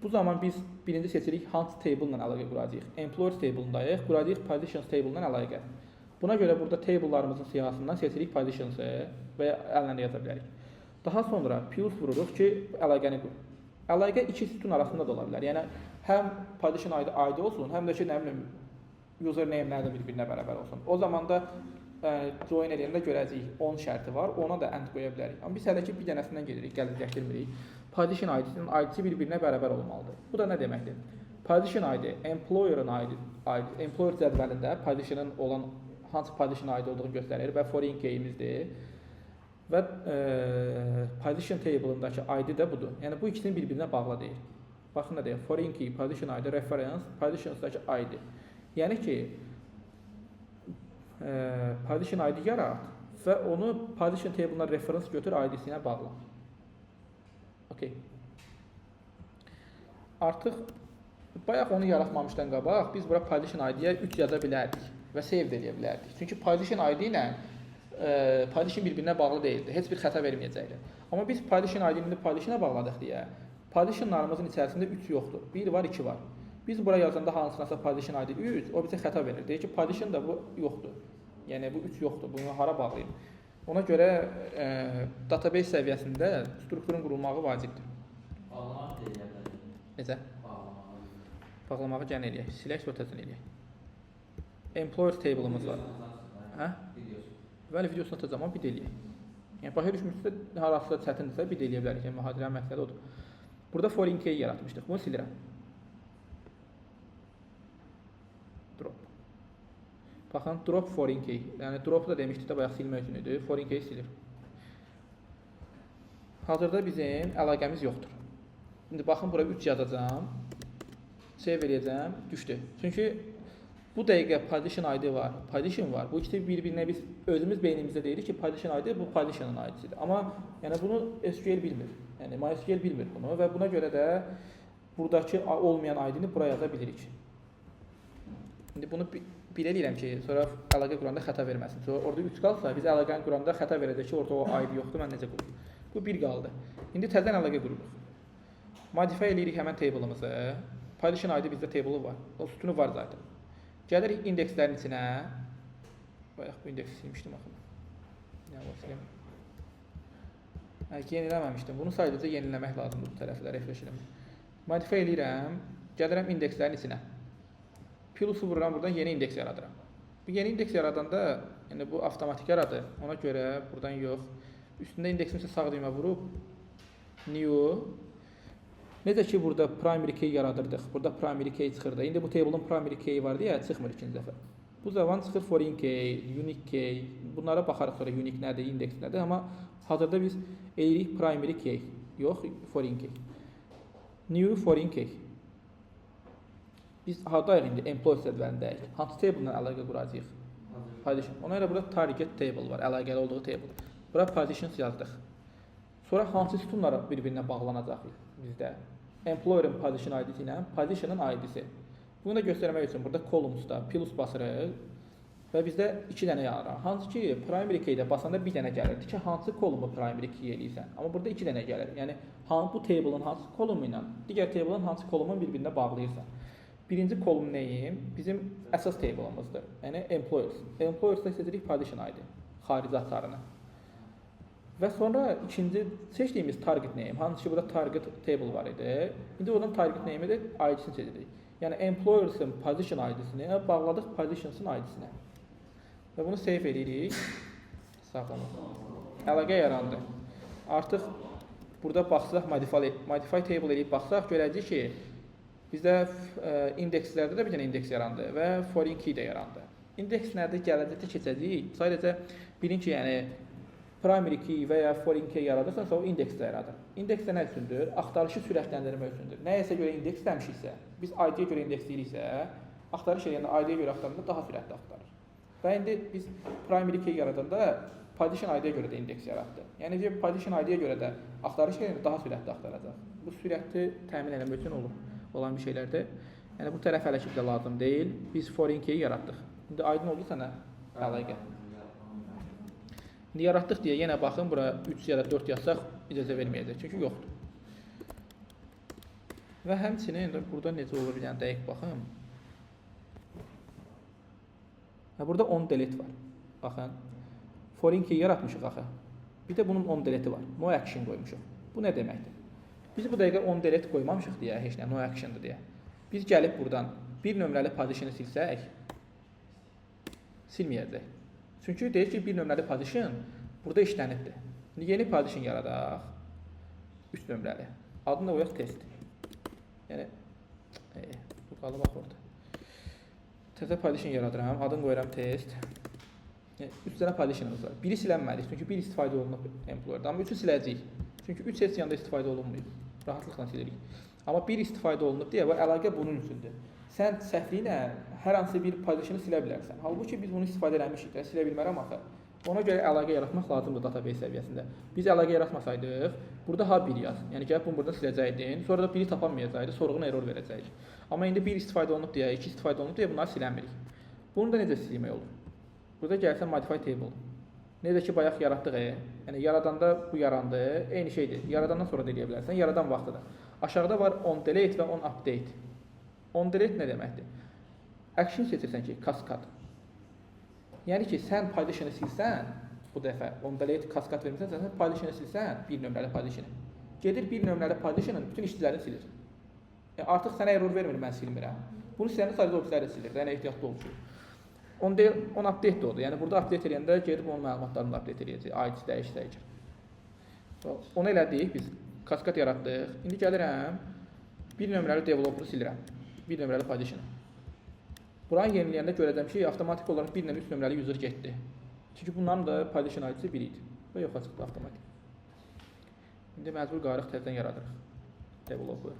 Bu zaman biz birinci seçirik hansı table ilə əlaqə quracağıq. Employers table-dayıq, quracağıq partitions table ilə əlaqə. Buna görə burada table'larımızın siyahısından seçirik partitions'ı və əllə yaza bilərik. Daha sonra plus vururuq ki, əlaqəni qur. Əlaqə iki sütun arasında da ola bilər. Yəni həm partition ID olsun, həm də ki, nə bilim, username-lər də bir-birinə bərabər olsun. O zaman da join eləyəndə görəcəyik 10 şərti var, ona da end qoya bilərik. Amma biz hələ ki bir dənəsindən gedirik, gələcəkdirmirik. Partition ID-sinin ID-si bir-birinə bərabər olmalıdır. Bu da nə deməkdir? Partition ID, employer-ın employer cədvəlində partition'ın olan hansı partition ID olduğunu göstərir və foreign key'imizdir. Və partition table-ındakı ID də budur. Yəni bu ikisinin bir-birinə bağlı deyil. Baxın nə deyir? Foreign key, partition ID, reference, partitions'dakı ID. Yəni ki, partition ID yarat və onu partition table-ına reference götür ID-sinə bağla. Okay. Artıq bayaq onu yaratmamışdan qabaq biz bura partition ID-yə 3 yaza bilərdik və save edə bilərdik. Çünki partition ID ilə partition bir-birinə bağlı deyildi. Heç bir xəta verməyəcəkdi. Amma biz partition ID-ni partitiona bağladıq deyə partitionlarımızın içərisində 3 yoxdur. 1 var, 2 var. Biz bura yazanda hansınasa partition ID 3, o bizə xəta verir. Deyir ki, partition da bu yoxdur. Yəni bu 3 yoxdur. Bunu hara bağlayım? Ona görə database səviyyəsində strukturun qurulmağı vacibdir. Bağlamaq deyirlər. Necə? Bağlamağı gəlin eləyək. Silək rotation eləyək. Employer table-ımız var. Hə? Bəli, videosunu atacağım, amma bid eləyək. Yəni başa düşmüşsə, harası da çətindirsə bid eləyə bilərik. Yəni mühadiranın məqsədi odur. Burada foreign key yaratmışdıq. Bunu silirəm. Drop. Baxın, drop foreign key. Yəni drop da demişdik də bayaq silmək üçün idi. Foreign key silir. Hazırda bizim əlaqəmiz yoxdur. İndi baxın, bura 3 yazacağım. Save eləyəcəm, düşdü. Çünki bu dəqiqə partition ID var, partition var. Bu ikisi bir-birinə biz özümüz beynimizdə deyirik ki, partition ID bu partition'ın ID-sidir. Amma yəni bunu SQL bilmir. Yəni MySQL bilmir bunu və buna görə də buradakı olmayan ID-ni bura yaza bilirik. İndi bunu belə eləyirəm ki, sonra əlaqə quranda xəta verməsin. Sonra orada 3 qalsa, biz əlaqəni quranda xəta verəcək ki, orada o ID yoxdur, mən necə qurum? Bu 1 qaldı. İndi təzədən əlaqə qururuq. Modify eləyirik həmən table-ımızı. Partition ID bizdə table var. O sütunu var zaten. Gəlirik indekslərin içinə. Bayaq bu indeksi silmişdim axı. Nə var siləm? Yeniləməmişdim. Bunu sadəcə yeniləmək lazımdır bu tərəfdə, refresh eləmək. Modify eləyirəm. Gəlirəm indekslərin içinə. Plusu vururam, buradan yeni indeks yaradıram. Bu yeni indeks yaradanda, yəni bu avtomatik yaradır. Ona görə buradan yox. Üstündə indeksimizə sağ düymə vurub new. Necə ki burada primary key yaradırdıq. Burada primary key çıxırdı. İndi bu table'ın primary key var deyə çıxmır ikinci dəfə. Bu zaman çıxır foreign key, unique key. Bunlara baxarıq sonra unique nədir, indeks nədir. Amma hazırda biz eləyirik primary key, yox foreign key. New foreign key. Biz hardayıq indi employee cədvəlindəyik. Hansı table-la əlaqə quracağıq? Partition. Ona görə burada target table var, əlaqəli olduğu table. Bura partitions yazdıq. Sonra hansı sütunlar bir-birinə bağlanacaq bizdə? Employer-in partition ID-si ilə partition-ın ID-si. Bunu da göstərmək üçün burada columns-da plus basırıq və bizdə 2 dənə yaranır. Hansı ki primary key-də basanda bir dənə gəlirdi ki, hansı kolumu primary key eləyirsən. Amma burada 2 dənə gəlir. Yəni bu table-ın hansı kolumu ilə digər table-ın hansı kolumunu bir-birinə bağlayırsan. birinci column name bizim əsas table'ımızdır. Yəni employers. Employers'da seçirik position ID, xarici adlarını. Və sonra ikinci seçdiyimiz target name, hansı ki burada target table var idi. İndi oradan target name'i də ID-sini seçirik. Yəni employers'ın position ID-sini bağladıq positions'ın ID-sinə. Və bunu save edirik. Saxlamaq. Əlaqə yarandı. Artıq burada baxsaq, modify table edib baxsaq, görəcəyik ki, bizdə indekslərdə də bir dənə indeks yarandı və foreign key də yarandı. İndekslərdə gələcəkdə keçəcəyik. Sadəcə bilin ki, yəni primary key və ya foreign key yaradırsansa, o indeks də yaradır. İndeks də nə üçündür? Axtarışı sürətləndirmək üçündür. Nəyəsə görə indeks demişiksə, biz ID-yə görə indeksləyiriksə, axtarış edəndə ID-yə görə axtaranda daha sürətli axtarır. Və indi biz primary key yaradanda position ID-yə görə də indeks yaratdı. Yəni ki, position ID-yə görə də axtarış edəndə daha sürətli axtaracaq. Bu sürəti təmin etmək üçün olan bir şeylərdir. Yəni bu tərəf hələ ki bizə lazım deyil. Biz foreign key yaratdıq. İndi aydın oldu sənə əlaqə. İndi yaratdıq deyə yenə baxın, bura 3 ya da 4 yazsaq icazə verməyəcək. Çünki yoxdur. Və həmçinin burada necə olur bir dənə dəqiq baxın. Burada on delete var. Baxın. Foreign key yaratmışıq axı. Bir də bunun on delete var. No action qoymuşuq. Bu nə deməkdir? Biz bu dəqiqə on delete qoymamışıq deyə, heç nə, no action'dır deyə. Biz gəlib buradan bir nömrəli position'ı silsək, silməyəcək. Çünki deyir ki, bir nömrəli position burada işlənibdir. İndi yeni position yaradaq. 3 nömrəli. Adını da qoyaq test. Yəni, bu qalıb bax orada. Təzə position yaradıram, adını qoyuram test. 3 dənə positionımız var. Biri silənmədik, çünki bir istifadə olunub employer'da. Amma 3-ü siləcəyik. Çünki 3 sessiyanda istifadə olunmuyor. Rahatlıqla silirik. Amma bir istifadə olunub deyə, bu əlaqə bunun üçündür. Sən səhvliyinə hər hansı bir positionu silə bilərsən. Halbuki biz bunu istifadə eləmişik də, silə bilmərəm axı. Ona görə əlaqə yaratmaq lazımdır database səviyyəsində. Biz əlaqə yaratmasaydıq, burada ha1 yaz. Yəni gəlib bunu buradan siləcəydin, sonra da biri tapanmayacaqdı, sorğun error verəcəkdik. Amma indi bir istifadə olunub deyə, 2 istifadə olunub deyə bunları silənmirik. Bunu da necə silmək olur? Burada gəlsən modify table. Necə ki bayaq yaratdıq, yəni yaradanda bu yarandı, eyni şeydir. Yaradandan sonra da eləyə bilərsən, yaradan vaxtıdır. Aşağıda var on delete və on update. On delete nə deməkdir? Action seçirsən ki, kaskad. Yəni ki, sən positionu silsən, bu dəfə on delete kaskad vermirsən, sən positionu silsən, bir nömrəli positionu. Gedir bir nömrəli positionun bütün işçilərini silir. Yəni, artıq sənə error vermir, mən silmirəm. Bunu siləndə sadəcə ofisləri də silir, yəni ehtiyatlı olsun. On update də oldu. Yəni burada update edəndə gedib onun məlumatlarını da update edəcək. ID dəyişir. Onu elədik biz. Kaskad yaratdıq. İndi gəlirəm. Bir nömrəli developer'ı silirəm. Bir nömrəli position. Buranı yeniləyəndə görəcəm ki, avtomatik olaraq 1 ilə 3 nömrəli user getdi. Çünki bunların da position ID-si 1 idi. Və yoxa çıxdı avtomatik. İndi məcbur qarıq təzədən yaradırıq. Developer.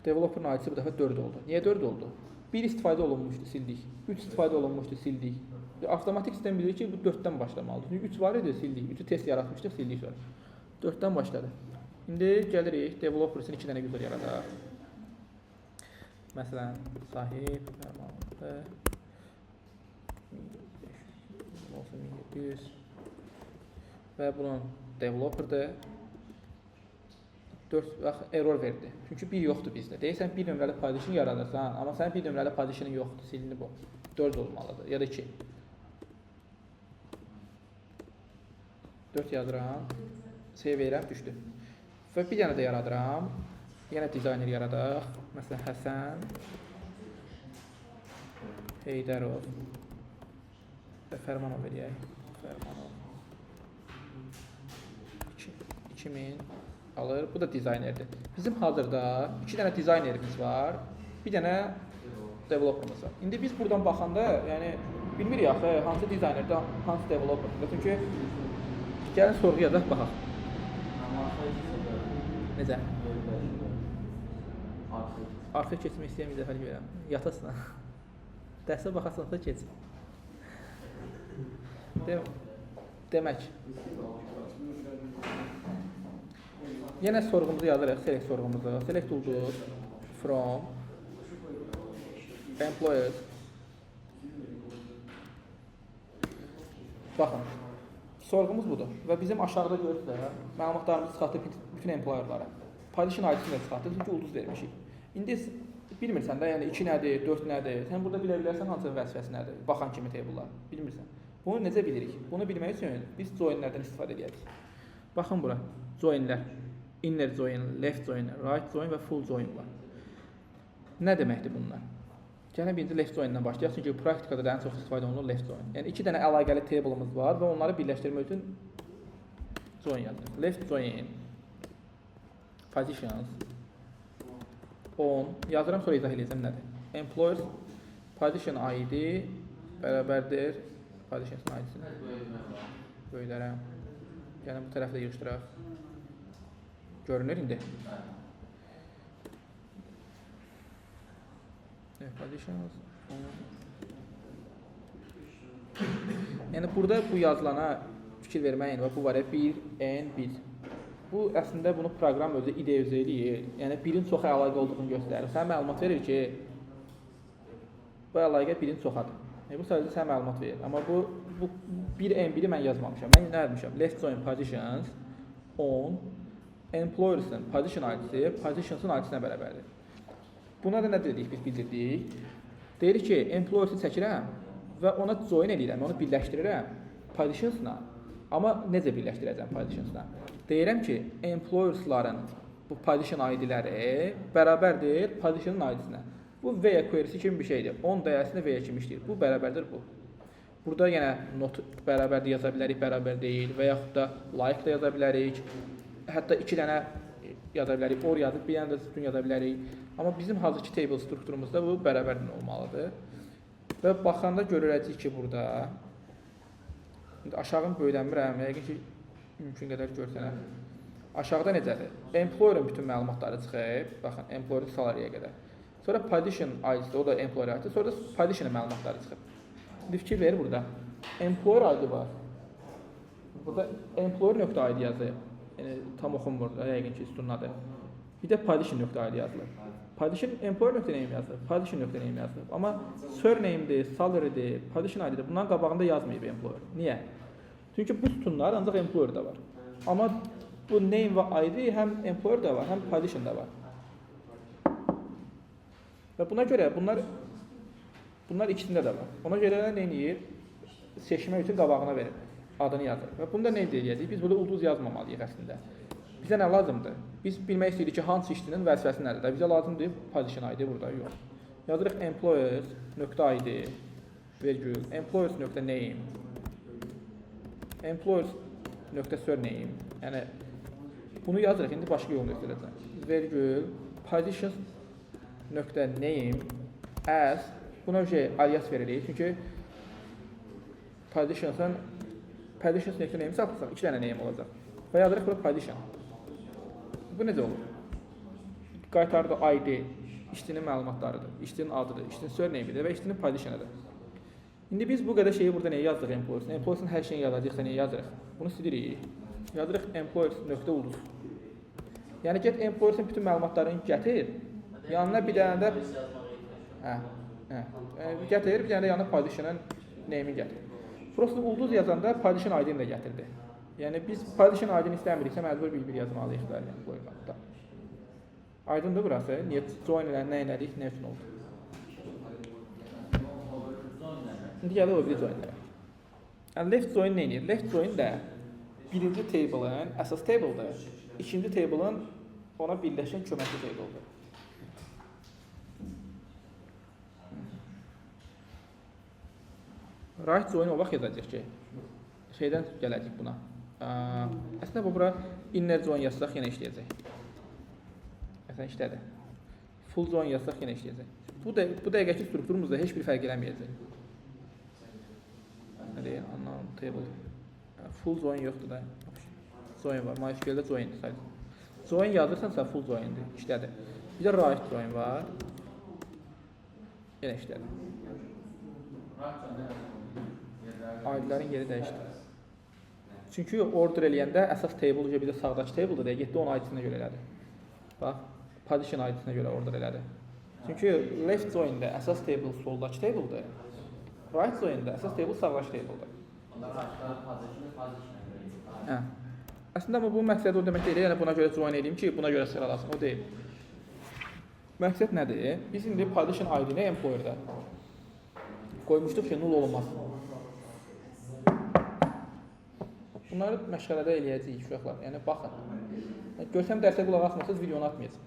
Developer'ın ID-si bu dəfə 4 oldu. Niyə 4 oldu? 1 istifadə olunmuşdu, sildik. 3 istifadə olunmuşdu, sildik. Avtomatik sistem bilir ki, bu 4-dən başlamalıdır. Çünki 3 var idi, sildik. 3-ü test yaratmışdıq, sildik sonra. 4-dən başladı. İndi gəlirik, developer üçün 2 dənə user yaradaq. Məsələn, sahib, fərmanlı, 1700 və bunun developer'dır. 4 bax error verdi. Çünki 1 yoxdur bizdə. Deyirsən 1 nömrəli position yaradırsan, amma sənin 1 nömrəli positionun yoxdur, silinib bu. 4 olmalıdır ya da 2. 4 yazıram. Save edirəm, düşdü. Və bir dənə də yaradıram. Yenə dizayner yaradaq. Məsələn, Həsən Heydərov və Fərmanov eləyək. Fərmanov 2000 alır. Bu da dizaynerdir. Bizim hazırda 2 dənə dizaynerimiz var. Bir dənə developerımız var. İndi biz buradan baxanda, yəni bilmirik axı hansı dizaynerdə, hansı developerdə. Çünki gəlin sorğu yazaq baxaq. Necə? Artıq keçmək istəyən bir dəfə görəm. Yatasın. Dərsə baxasansa keç. Demək. Yenə sorğumuzu yazırıq, select sorğumuzu. Select ulduz from employers. Baxın, sorğumuz budur və bizim aşağıda görürsünüz, məlumatlarımızı çıxartıb bütün employerlara. Position ID-sini də çıxartıb, çünki ulduz vermişik. İndi bilmirsən də, yəni 2 nədir, 4 nədir? Sən burada bilə bilərsən hansı vəzifəsi nədir? Baxan kimi table'lar. Bilmirsən. Bunu necə bilirik? Bunu bilmək üçün biz joinlərdən istifadə edirik. Baxın bura. Joinlər. Inner join, left join, right join və full join var. Nə deməkdir bunlar? Gəlin birinci left join-dan başlayaq. Çünki praktikada da ən çox istifadə olunur left join. Yəni 2 dənə əlaqəli table'ımız var və onları birləşdirmək üçün join yazırıq. Left join positions on yazıram, sonra izah edəcəm nədir. Employers position ID bərabərdir positions ID-sinə. Böyüdərəm. Gəlin bu tərəfdə yığışdıraq. Görünür indi. Positions on. Yəni burada bu yazılana fikir verməyin və bu var ya 1 n 1. Bu əslində bunu proqram özü idealize eləyir. Yəni 1-in çoxa əlaqə olduğunu göstərir. Sənə məlumat verir ki, bu əlaqə 1-in çoxadır. Yəni bu sadəcə sənə məlumat verir. Amma bu 1n1-i mən yazmamışam. Mən nə yazmışam? Left join positions on employers'ın position ID-si positions'ın ID-sinə bərabərdir. Buna da nə dedik biz bildirdik? Deyirik ki, employers'ı çəkirəm və ona join edirəm, onu birləşdirirəm positions'la. Amma necə birləşdirəcəm positions'la? Deyirəm ki, employers'ların bu position ID-ləri bərabərdir position'ın ID-sinə. Bu V query'si kimi bir şeydir. 10 dəyərsini V kimi işləyir. Bu bərabərdir bu. Burada yenə not bərabərdir yaza bilərik, bərabər deyil və yaxud da like da yaza bilərik. Hətta 2 dənə yaza bilərik, or yazıb, bir dənə də sütun yaza bilərik. Amma bizim hazırki table strukturumuzda bu bərabərdir olmalıdır. Və baxanda görüləcək ki, burada aşağını böyüdəmirəm, yəqin ki, mümkün qədər görsənəm. Aşağıda necədir? Employer-ın bütün məlumatları çıxıb, baxın, employer salary-yə qədər. Sonra position ID-si, o da employer ID, sonra da position məlumatları çıxıb. Bir fikir verir burada. Employer ID var. Burada employer.id yazılır. Yəni, tam oxunmur, yəqin ki, sütunun adı. Bir də position.id yazılır. Position employer.name yazılır, position.name yazılır. Amma surname-dir, salary-dir, position ID-dir. Bunların qabağında yazmayıb employer. Niyə? Çünki bu sütunlar ancaq employer-da var. Amma bu name və ID həm employer-da var, həm position-da var. Və buna görə bunlar ikisində də var. Ona görə nə edir? Seçmək üçün qabağına verir, adını yazır. Və bunu da nə edəcəyik? Biz burada ulduz yazmamalıyıq əslində. Bizə nə lazımdır? Biz bilmək istəyirik ki, hansı işçinin vəzifəsi nədir? Bizə lazımdır position ID burada yox. Yazırıq employers.id vergül, employers.name, employers.surname. Yəni bunu yazırıq. İndi başqa yolunu göstərəcəm. Vergül, positions.name as buna alias veririk. Çünki positions.name saxlasaq 2 dənə name olacaq. Və yazırıq burada position. Bu necə olur? Qaytardı ID, işçinin məlumatlarıdır, işçinin adıdır, işçinin surname-idir və işçinin position-ıdır. İndi biz bu qədər şeyi burada nəyə yazdıq employers? Employers-ın hər şeyini yazacaqsa nəyə yazırıq? Bunu silirik. Yazırıq employers.ulduz. Yəni get employers-ın bütün məlumatlarını gətir. Yanına bir dənə də gətir, bir dənə də yanına position-ın name-i gətir. Prosta ulduz yazanda position ID-ni də gətirdi. Yəni biz position ID-ni istəmiriksə məcbur bir yazmalıyıq da, yəni bu oyunda. Aydındır burası. Niyə join ilə nə elədik, nə üçün oldu? İndi gəlir o bir joinlərə. Yəni left join nə edir? Left join də birinci table'ın əsas table'dır. İkinci table'ın ona birləşən köməkli table'dır. Right join o vaxt yazacaq ki, şeydən gələcək buna. Əslində bu bura inner join yazsaq yenə işləyəcək. Məsələn işlədir. Full join yazsaq yenə işləyəcək. Bu dəqiqəki strukturumuzda heç bir fərq eləməyəcək. Nədir? Unknown table. Full join yoxdur da. Join var. MySQL-də joindir sadəcə. Join yazırsansa full joindir. İşlədir. Bir də right join var. Yenə işlədir. ID-lərin yeri dəyişdi. Çünki order eləyəndə əsas table bir də sağdakı table-dır. Getdi onun ID-sinə görə elədi. Bax, position ID-sinə görə order elədi. Çünki left join-də əsas table soldakı table-dır. Right join-də əsas table sağdakı table-dır. Əslində bu məqsəd o demək deyil. Yəni buna görə join edeyim ki, buna görə sıralasın. O deyil. Məqsəd nədir? Biz indi partition ID-ni employer-də qoymuşduq ki, null olmaz. Bunları məşğələdə eləyəcəyik uşaqlar. Yəni baxın. Görsəm dərsə qulaq asmırsınız, videonu atmayacaq.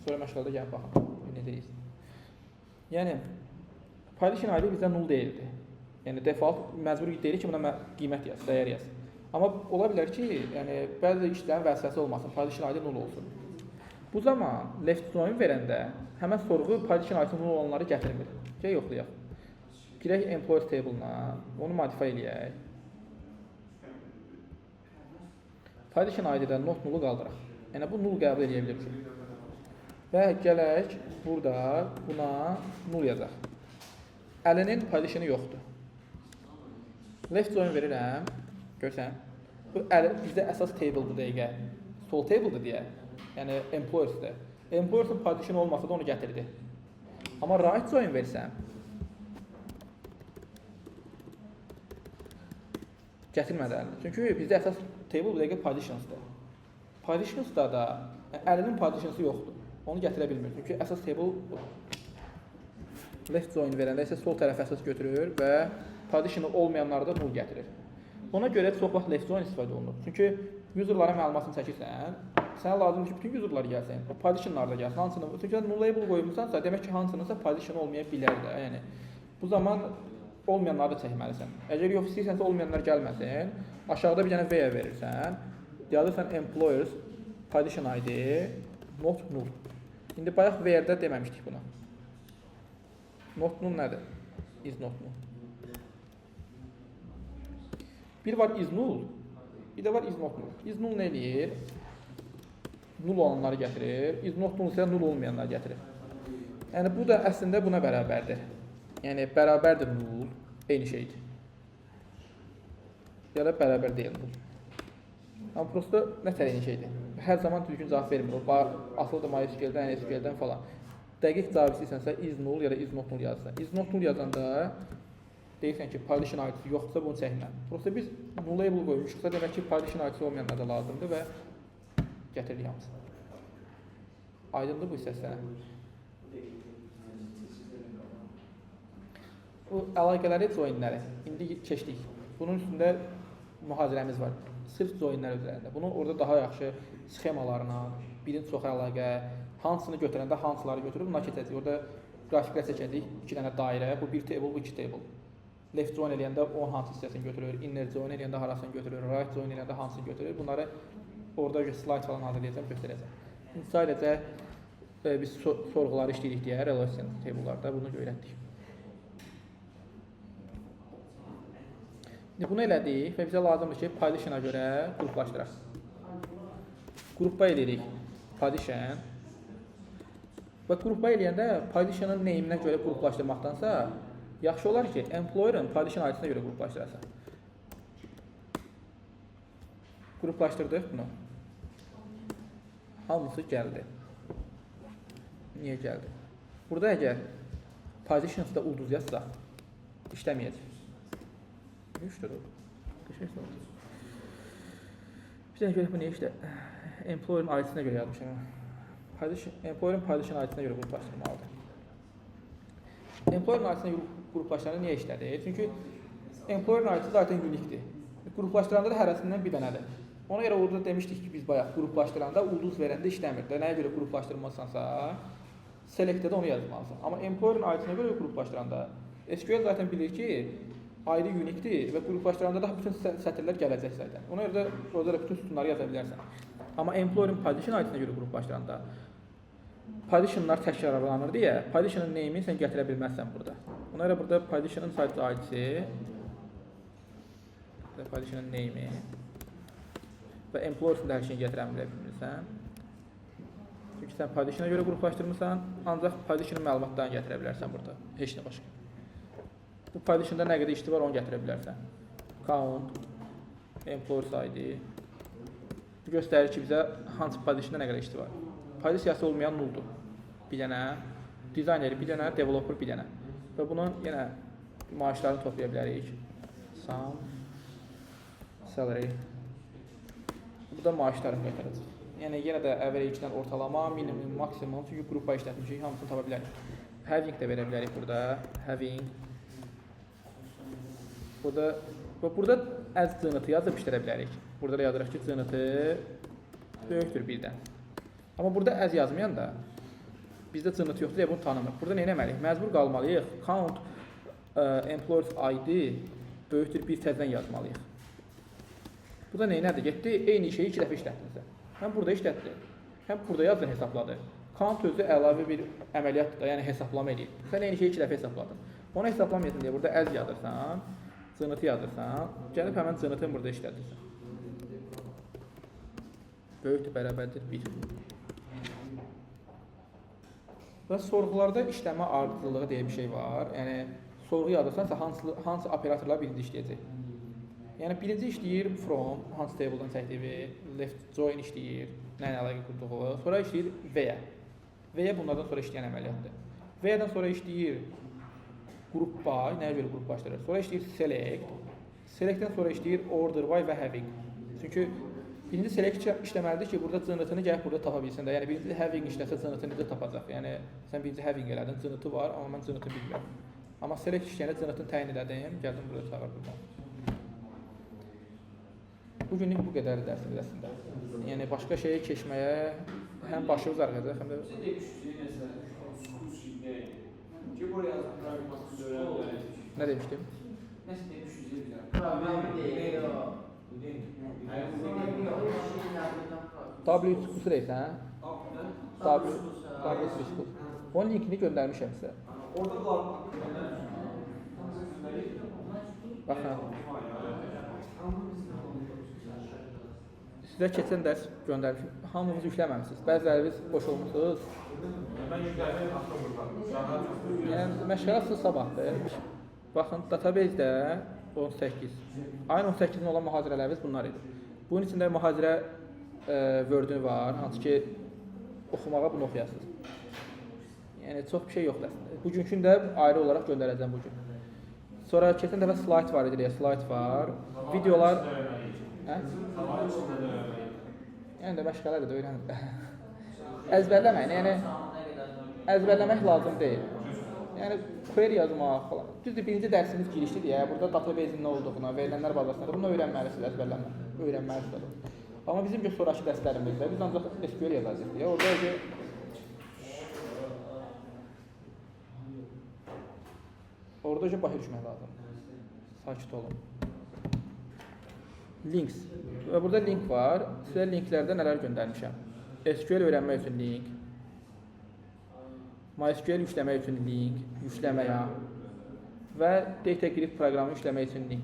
Sonra məşğələdə gəlib baxın. Necəyiz? Yəni partition ID bizdə null deyildi. Yəni default məcbur deyirik ki, buna qiymət yaz, dəyər yaz. Amma ola bilər ki, yəni bəzi işlərin vəzifəsi olmasın, partition ID null olsun. Bu zaman left join verəndə həmən sorğu partition ID null olanları gətirmir. Gəl yoxlayaq. Girək employees table-na, onu modify eləyək. Partition ID-də not nullu qaldıraq. Yəni bu null qəbul edə bilir. Və gələk burada buna null yazaq. Əlinin partitionu yoxdur. Left join verirəm. Görsən, bu bizdə əsas table bu dəqiqə. Sol table-dır deyə. Yəni employees-dir. Employees-in partitionu olmasa da onu gətirdi. Amma right join versəm gətirmədi əlini. Çünki bizdə əsas table bu dəqiqə partitions'dır. Partitions'da da əlinin partitionsu yoxdur. Onu gətirə bilmir. Çünki əsas table left join verəndə isə sol tərəf əsas götürür və partitionu olmayanları da null gətirir. Ona görə çox vaxt left join istifadə olunur. Çünki user'lara məlumatını çəkirsən, sənə lazımdır ki, bütün user'lar gəlsin, partitionlar da gəlsin. Hansını, çünki nullable qoymusansa, demək ki, hansınınsa partition olmaya bilər də. Yəni bu zaman olmayanları da çəkməlisən. Əgər yox istəyirsənsə olmayanlar gəlməsin, aşağıda bir dənə V verirsən, yazırsan employers partition ID not null. İndi bayaq V-də deməmişdik buna. Not null nədir? Is not null. Bir var is null, bir də var is not null. Is null nə eləyir? Null olanları gətirir. Is not null isə null olmayanları gətirir. Yəni bu da əslində buna bərabərdir. Yəni bərabərdir null, eyni şeydir. Ya da bərabər deyil null. Amma prosta nətər eyni şeydir? Hər zaman düzgün cavab vermir. O asılıdır MySQL-dən, NSQL-dən falan. Dəqiq cavab istəyirsənsə is null ya da is not null yazırsan. Is not null yazanda deyirsən ki, partition ID-si yoxdursa bunu çəkmə. Prosta biz nullable qoymuşuqsa demək ki, partition ID-si olmayanlar da lazımdır və gətiririk hamısını. Aydındır bu hissəsi sənə. Bu əlaqələri joinləri indi keçdik. Bunun üstündə mühazirəmiz var. Sırf joinlər üzərində. Bunun orada daha yaxşı sxemalarına, birin çox əlaqə, hansını götürəndə hansıları götürüb buna keçəcək. Orada qrafiklər çəkəcək. 2 dənə dairə, bu bir table, bu 2 table. Left join eləyəndə o hansı hissəsini götürür, inner join eləyəndə harasını götürür, right join eləyəndə hansını götürür. Bunları orada slide falan hazırlayacağım, göstərəcəm. İndi sadəcə biz sorğuları işləyirik deyə relation table'larda bunu öyrətdik. İndi bunu elədik və bizə lazımdır ki, partitiona görə qruplaşdıraq. Qrupa eləyirik partition və qrupa eləyəndə partitionın name'inə görə qruplaşdırmaqdansa yaxşı olar ki, employer'ın partition ID-sinə görə qruplaşdırasın. Qruplaşdırdıq bunu. Hamısı gəldi. Niyə gəldi? Burada əgər partitions'da ulduz yazsaq, işləməyəcək. Üçdür o. Bir dənə görə bu niyə işlə? Employer'ın ID-sinə görə yazmışam. Employer'ın partition ID-sinə görə qruplaşdırmalıdır. Employer'ın ID-sinə qruplaşdıranda niyə işlədir? Çünki employer'ın ID-si zaten unique-dir. Qruplaşdıranda da hərəsindən bir dənədir. Ona görə orada demişdik ki, biz bayaq qruplaşdıranda ulduz verəndə işləmir. Nəyə görə qruplaşdırmasansa, select-də onu yazmalısan. Amma employer'ın ID-sinə görə qruplaşdıranda SQL zaten bilir ki, ID unique-dir və qruplaşdıranda da bütün sətirlər gələcək zaten. Ona görə də orada da bütün sütunları yaza bilərsən. Amma employer'ın partition ID-sinə görə qruplaşdıranda partitionlar təkrarlanır deyə partition'ın name'ini sən gətirə bilməzsən burada. Ona görə burada partition'ın sadəcə ID-si və partition'ın name'i və employers'ın da hər şeyini gətirə bilmirsən. Çünki sən partitiona görə qruplaşdırmırsan, ancaq partition'ın məlumatlarını gətirə bilərsən burada. Heç nə başqa. Bu partition'da nə qədər işli var onu gətirə bilərsən. Count, employers ID. Bu göstərir ki, bizə hansı partition'da nə qədər işli var. Partisiyası olmayan nulldur. Bir dənə, designer bir dənə, developer bir dənə. Və bunun yenə maaşlarını toplaya bilərik. Sum, salary. Bu da maaşlarını qaytaracaq. Yəni yenə də average-dən ortalama, minimum, maksimum, çünki qrupa işlətmişik, hamısını tapa bilərik. Having də verə bilərik burada. Having. Burada as cınıtı yazıb işlədə bilərik. Burada da yazırıq ki, cınıtı böyükdür 1-dən. Amma burada as yazmayanda bizdə cınıtı yoxdur, deyə bunu tanımır. Burada nə etməliyik? Məcbur qalmalıyıq. Count employers ID böyükdür 1 təzədən yazmalıyıq. Burada nədir? Getdi, eyni şeyi 2 dəfə işlətdinizsə. Həm burada işlətdi, həm burada yazdın, hesabladı. Count özü əlavə bir əməliyyatdır da, yəni hesablama eləyir. Sən eyni şeyi 2 dəfə hesabladın. Onu hesablamayasın deyə burada as yazırsan, cınıtı yazırsan, gəlib həmən cınıtını burada işlədirsən. Böyükdür, bərabərdir 1. Və sorğularda işləmə ardıcılığı deyə bir şey var. Yəni, sorğu yazırsansa hansı operatorlar birinci işləyəcək? Yəni, birinci işləyir from, hansı table'dan çəkdiyi, left join işləyir, nə ilə əlaqə qurduğu, sonra işləyir və-yə. Və-yə bunlardan sonra işləyən əməliyyatdır. Və-yədən sonra işləyir group by, nəyə görə group başlayır? Sonra işləyir select, selectdən sonra işləyir order by və having. Çünki birinci select işləməlidir ki, burada cınıtını gəlib burada tapa bilsin də. Yəni, birinci having işləsə cınıtını necə tapacaq? Yəni, sən birinci having elədin, cınıtı var, amma mən cınıtı bilmirəm. Amma select işləyəndə cınıtını təyin elədim, gəldim burada çağır buradan. Bugünlük bu qədərdir dərsin əslində. Yəni, başqa şeyə keçməyə həm başımız arxacaq, həm də... Nə demişdim? W3 deyirsən? W3. Onun linkini göndərmişəm sizə. Baxın. Sizə keçən dərs göndərmişim. Hamınız yükləməmişsiniz. Bəziləriniz boş olmuşsunuz. Yəni, məşğələsi sabahdır. Baxın, database-də 18. Ayın 18-in olan mühazirələrimiz bunlar idi. Bunun içində mühazirə Word-ü var, hansı ki, oxumağa bunu oxuyasınız. Yəni, çox bir şey yoxdur əslində. Bugünkünü də ayrı olaraq göndərəcəm bugün. Sonra keçən dəfə slide var idi, slide var. Videolar... Yəni də məşğələdir də öyrənin. Əzbərləməyin, yəni əzbərləmək lazım deyil. Yəni query yazmaq falan. Düzdür, birinci dərsimiz girişlidir ya, burada database-in nə olduğuna, verilənlər bazasında bunu öyrənməlisiniz, öyrənməlisiniz. Amma bizim sonraki dərslərimizdə biz ancaq SQL yazacağıq ya, orada ki başa düşmək lazım. Sakit olun. Links. Və burada link var. Sizə linklərdə nələr göndərmişəm. SQL öyrənmək üçün link. MySQL yükləmək üçün link, yükləməyə və Data Grid proqramı yükləmək üçün link.